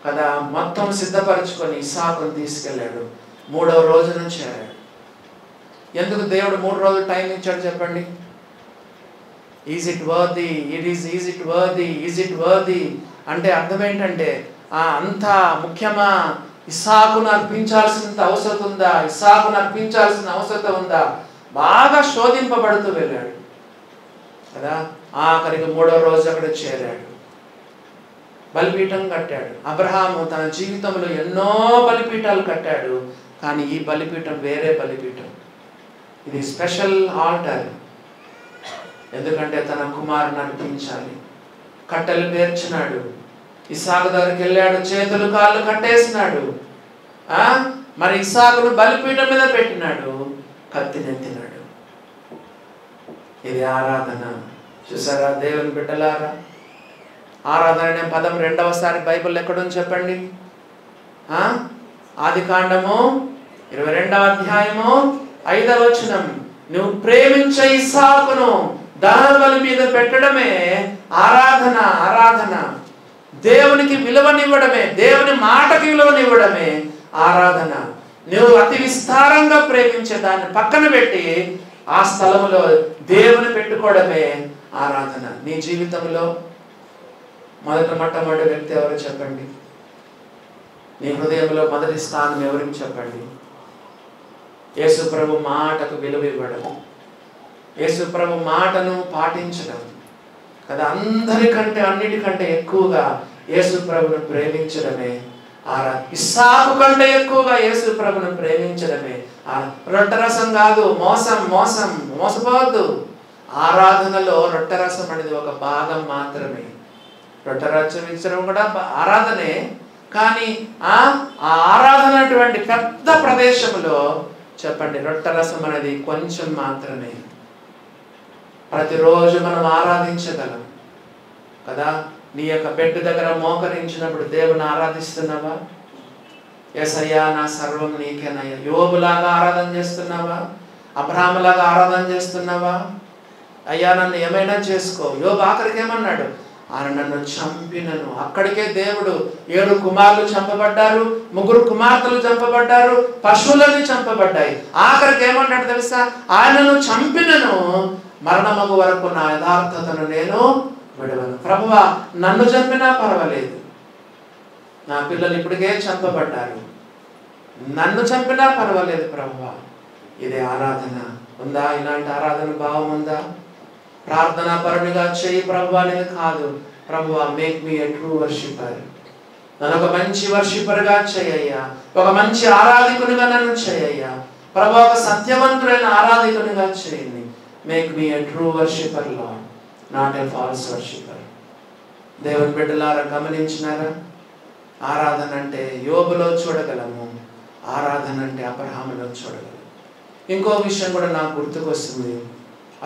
కదా మొత్తం సిద్ధపరచుకొని ఇస్సాకును తీసుకెళ్ళాడు. 3వ రోజున చేరాడు. ఎందుకు దేవుడు 3 రోజులు టైం ఇచ్చాడు చెప్పండి? Is it worthy, is it worthy, is it worthy అంటే అర్థం ఏంటంటే అంత ముఖ్యమా? ఇస్సాకును అర్పించాల్సిన అవసరం ఉందా? ఇస్సాకును అర్పించాల్సిన అవసరం ఉందా? బాగా శోధింపబడుతూ వెళ్ళాడు కదా. ఆఖరికి 3వ రోజు అక్కడ చేరాడు. బలిపీఠం కట్టాడు. అబ్రహాము తన జీవితంలో ఎన్నో బలిపీఠాలు కట్టాడు. కానీ ఈ బలిపీఠం వేరే బలిపీఠం. ఇది స్పెషల్ ఆల్టర్. ఎందుకంటే తన కుమారుని అర్పించాలి. కట్టెలు పేర్చినాడు. ఇస్సాకు దగ్గరికి వెళ్ళాడు, చేతులు కాళ్ళు కట్టేసినాడు. మరి ఇస్సాకును బలిపీఠం మీద పెట్టినాడు, కత్తినెత్తినాడు. ఇది ఆరాధన. చూసారా దేవుని బిడ్డలారా? ఆరాధన అనే పదం 2వసారి బైబిల్ ఎక్కడుంది చెప్పండి? ఆదికాండము 22వ అధ్యాయము 5వ వచనం. నువ్వు ప్రేమించే ఇస్సాకును దహన బలి మీద పెట్టడమే ఆరాధన. ఆరాధన దేవునికి విలువనివ్వడమే, దేవుని మాటకి విలువనివ్వడమే ఆరాధన. నువ్వు అతి విస్తారంగా ప్రేమించే దాన్ని పక్కన పెట్టి ఆ స్థలంలో దేవుని పెట్టుకోవడమే ఆరాధన. నీ జీవితంలో మొట్టమొదటి వ్యక్తి ఎవరు చెప్పండి? నీ హృదయంలో మొదటి స్థానం ఎవరికి చెప్పండి? యేసు ప్రభు మాటకు విలువ ఇవ్వడం, యేసు ప్రభు మాటను పాటించడం కదా. అందరికంటే అన్నిటికంటే ఎక్కువగా యేసు ప్రభును ప్రేమించడమే ఆరాధన. ఇస్సాకు కంటే ఎక్కువగా యేసు ప్రభును ప్రేమించడమే రొట్టెరసం కాదు. మోసపోవద్దు. ఆరాధనలో రొట్టెరసం అనేది ఒక భాగం మాత్రమే. రొట్టెరసం ఇచ్చడం కూడా ఆరాధనే. కానీ ఆ ఆరాధన అటువంటి పెద్ద ప్రదేశంలో చెప్పండి రొట్టెరసం అనేది కొంచెం మాత్రమే. ప్రతిరోజు మనం ఆరాధించగలం కదా. నీ యొక్క బెడ్ దగ్గర మోకరించినప్పుడు దేవుని ఆరాధిస్తున్నావా? యేసయ్యా నా సర్వం నీకేనయ్యా. యోబులాగా ఆరాధన చేస్తున్నావా? అబ్రహాములాగా ఆరాధన చేస్తున్నావా? అయ్యా నన్ను ఏమైనా చేసుకో. యోబు ఆఖరికి ఏమన్నాడు? ఆయన నన్ను చంపినను. అక్కడికే దేవుడు 7 కుమారులు చంపబడ్డారు, 3 కుమార్తెలు చంపబడ్డారు, పశువులని చంపబడ్డాయి. ఆఖరికి ఏమంటాడు తెలుసా? ఆయనను చంపినను, మరణమగు వరకు నా యథార్థతను నేను విడవను. ప్రభువా, నన్ను చంపినా పర్వాలేదు, నా పిల్లలు ఇప్పటికే చంపబడ్డారు, నన్ను చంపినా పర్వాలేదు ప్రభువా. ఇదే ఆరాధన ఉందా? ఇలాంటి ఆరాధన భావం ఉందా? ప్రార్థనా పరునిగా చేయి ప్రభువా అనేది కాదు. ప్రభువా, మేక్ మీ ఎ ట్రూ వర్షిపర్, నన్ను ఒక మంచి వర్షిపర్గా చేయయ్యా, ఒక మంచి ఆరాధికునిగా నన్ను చేయయ్యా ప్రభువా, ఒక సత్యవంతుడైన ఆరాధికునిగా చేయండి. Make me a true worshipper lord, not a false worshipper. దేవుని బిడ్డలారా, గమనించినారా? ఆరాధన అంటే యోబులో చూడగలము, ఆరాధన అంటే అబ్రహాములో చూడగలము. ఇంకో విషయం కూడా నాకు గుర్తుకొస్తుంది.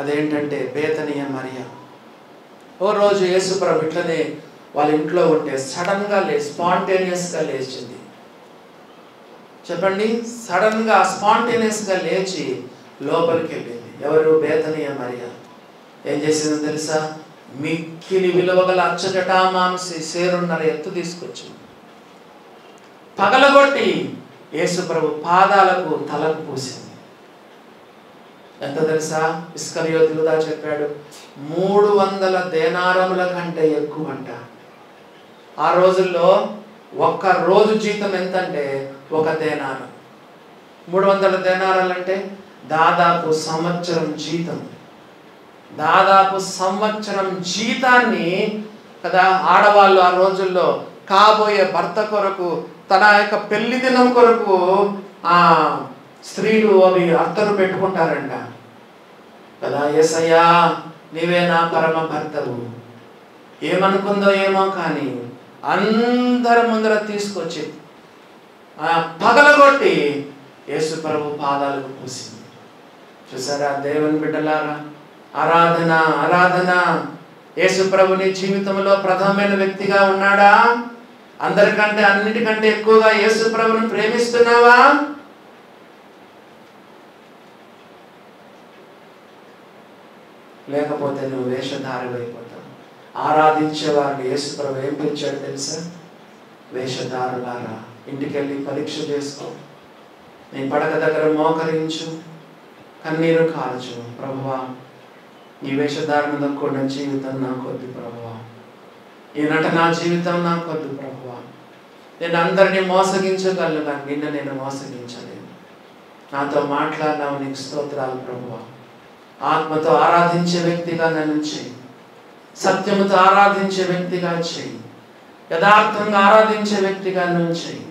అదేంటంటే బేతనీయ మరియ. ఓ రోజు యేసుప్రభు ఇట్లనే వాళ్ళ ఇంట్లో ఉంటే సడన్గా స్పాంటేనియస్గా లేచింది. చెప్పండి, సడన్గా స్పాంటేనియస్గా లేచి లోపలికి వెళ్ళింది. ఎవరు? బేతనీయ మరియ. ఏం చేసిందో తెలుసా? మిక్కిలి విలువగల అచ్చజటామాంసి సేరున్నర ఎత్తు తీసుకొచ్చింది, పగలగొట్టి యేసుప్రభు పాదాలకు తలకు పూసింది. ఎంత తెలుసా? ఇస్కరియోతు యూదా చెప్పాడు, 300 దేనారముల కంటే ఎక్కువ అంట. ఆ రోజుల్లో ఒక్క రోజు జీతం ఎంతంటే 1 దేనారం. 300 దేనారాలు అంటే దాదాపు సంవత్సరం జీతం. దాదాపు సంవత్సరం జీతాన్ని కదా ఆడవాళ్ళు ఆ రోజుల్లో కాబోయే భర్త కొరకు, తన యొక్క పెళ్లి దినం కొరకు ఆ స్త్రీలు అవి అత్తరు పెట్టుకుంటారంట కదా. యేసయ్యా, నీవే నా పరమ భర్తవు. ఏమనుకుందో ఏమో కానీ అందరి ముందర తీసుకొచ్చి పగలగొట్టి యేసు ప్రభు పాదాలకు పూసింది. చూసారా దేవుని బిడ్డలారా? ఆరాధన ఆరాధన. యేసు ప్రభుని జీవితంలో ప్రథమమైన వ్యక్తిగా ఉన్నాడా? అందరికంటే అన్నిటికంటే ఎక్కువగా యేసు ప్రభుని ప్రేమిస్తున్నావా? లేకపోతే నువ్వు వేషధారులైపోతావు. ఆరాధించేవారిని యేసు ప్రభు ఏం పిలిచాడు తెలుసా? వేషధారులారా, ఇంటికెళ్ళి పరీక్ష చేసుకో, నీ పడక దగ్గర మోకరించు, కన్నీరు కాల్చు. ప్రభువా, ఈ వేషధారణ కూడిన జీవితం నాకొద్దు ప్రభువా, ఈ నటనా జీవితం నాకొద్దు ప్రభువా. నేను అందరినీ మోసగించగలను కానీ నిన్ను నేను మోసగించలేను. నాతో మాట్లాడినావు, నీకు స్తోత్రాలు ప్రభువా. ఆత్మతో ఆరాధించే వ్యక్తిగా నన్ను చేయి, సత్యముతో ఆరాధించే వ్యక్తిగా చేయి, యథార్థంగా ఆరాధించే వ్యక్తిగా నన్ను చేయి.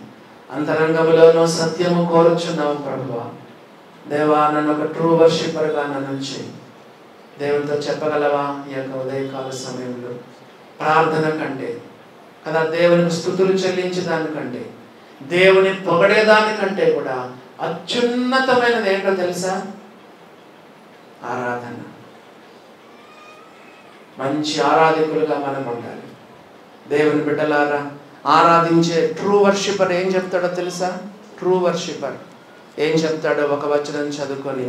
అంతరంగంలోనూ సత్యము కోరుచున్నావు ప్రభువా. దేవా, నన్ను ఒక ట్రూ వర్షిపర్గా నన్ను చేయి. దేవునితో చెప్పగలవా? ఈ యొక్క ఉదయకాల సమయంలో ప్రార్థన కంటే కదా, దేవునికి స్తుతులు చెల్లించే దానికంటే, దేవుని పొగడేదానికంటే కూడా అత్యున్నతమైనది ఏంటో తెలుసా? ఆరాధన. మంచి ఆరాధకులుగా మనం ఉండాలి. దేవుని బిడ్డలారా, ఆరాధించే ట్రూ వర్షిపర్ ఏం చెప్తాడో తెలుసా? ట్రూ వర్షిపర్ ఏం చెప్తాడో ఒక వచనం చదువుకొని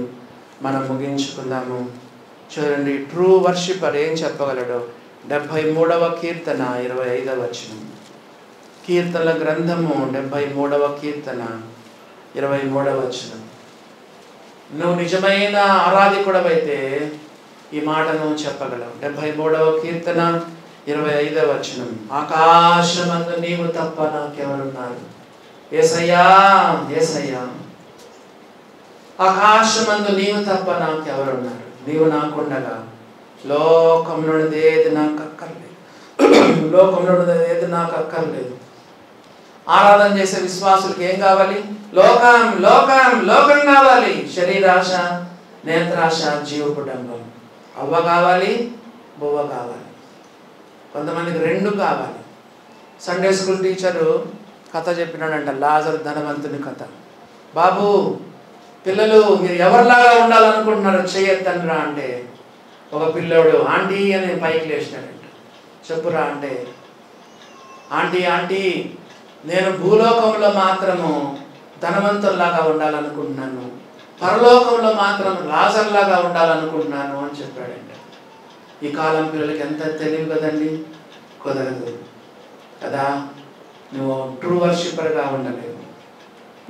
మనం ముగించుకుందాము. చూడండి, ట్రూ వర్షిపర్ ఏం చెప్పగలడో. 73వ కీర్తన 25వ వచనం. కీర్తనల గ్రంథము 73వ కీర్తన 23వ వచనం. నువ్వు నిజమైన ఆరాధికుడవైతే ఈ మాటను చెప్పగలవు. 73వ కీర్తన 25వ వచనం. ఆకాశమందు నీవు తప్ప నాకెవరున్నారు? యేసయ్యా, యేసయ్యా, ఆకాశమందు నీవు తప్ప నాకెవరున్నారు? నీవు నాకుండగా లోకంలో ఏది నాకు అక్కర్లేదు, లోకంలో ఏది నాకు అక్కర్లేదు. ఆరాధన చేసే విశ్వాసులకు ఏం కావాలి? లోకం లోకం లోకం కావాలి. శరీరాశ, నేత్రాశ, జీవకుటుంబం. అవ్వ కావాలి, బువ్వ కావాలి. కొంతమందికి 2 కావాలి. సండే స్కూల్ టీచరు కథ చెప్పినాడంట, లాజరు ధనవంతుని కథ. బాబు, పిల్లలు మీరు ఎవరిలాగా ఉండాలనుకుంటున్నారో చేయొద్దండ్రా అంటే ఒక పిల్లోడు ఆంటీ అని పైకి లేచినాడంట. చెప్పురా అంటే, ఆంటీ ఆంటీ, నేను భూలోకంలో మాత్రము ధనవంతుల్లాగా ఉండాలనుకుంటున్నాను, పరలోకంలో మాత్రం లాజర్లాగా ఉండాలనుకుంటున్నాను అని చెప్పాడంట. ఈ కాలం పిల్లలకి ఎంత తెలివి కదండి. కుదరదు కదా. నువ్వు ట్రూ వర్షిపర్గా ఉండలేవు.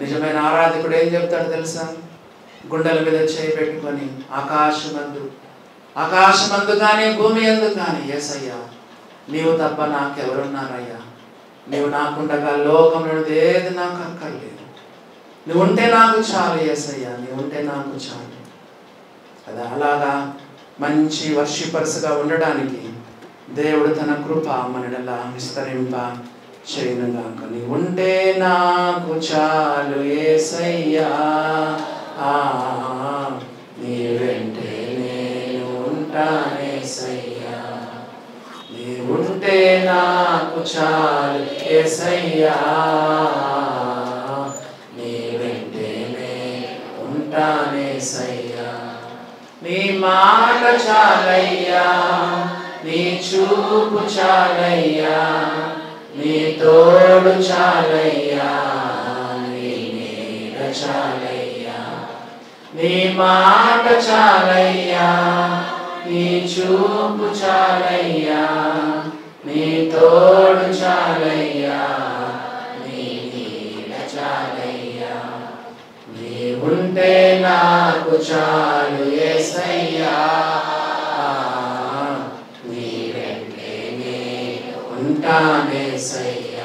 నిజమైన ఆరాధకుడు ఏం చెప్తాడు తెలుసా? గుండెల మీద చేయి పెట్టుకొని ఆకాశమందు కానీ భూమి యందు కానీ, యేసయ్యా నీవు తప్ప నాకెవరున్నారయ్యా, నీవు నాకుండగా లోకంలో ఏది నాకు అక్కర్లేదు, నువ్వు ఉంటే నాకు చాలు యేసయ్యా, నీవు ఉంటే నాకు చాలు కదా. అలాగా మంచి వర్షిపర్స్గా ఉండడానికి దేవుడు తన కృప మనడలా విస్తరింప చేయనుగాక. నీవు ఉంటే నాకు చాలు యేసయ్యా, నీ వెంటే నేను ఉంటానేసయ్యా, నీవుంటే నాకు చాలు యేసయ్యా, నీ వెంటే నేను ఉంటానేసయ్యా. నీ మాట చాలయ్యా, నీ చూపు చాలయ్యా, నీ తోడు చాలయ్యా, నీ నీడ చాలయ్యా. నీ మాట చాలయ్యా, నీ చూపు చాలయ్యా, నీ తోడు చాలయ్యా, నీ నీడ చాలయ్యా. నీవుంటే నాకు చాలు యేసయ్యా, నీ వెంటే నేను ఉంటానేసయ్యా.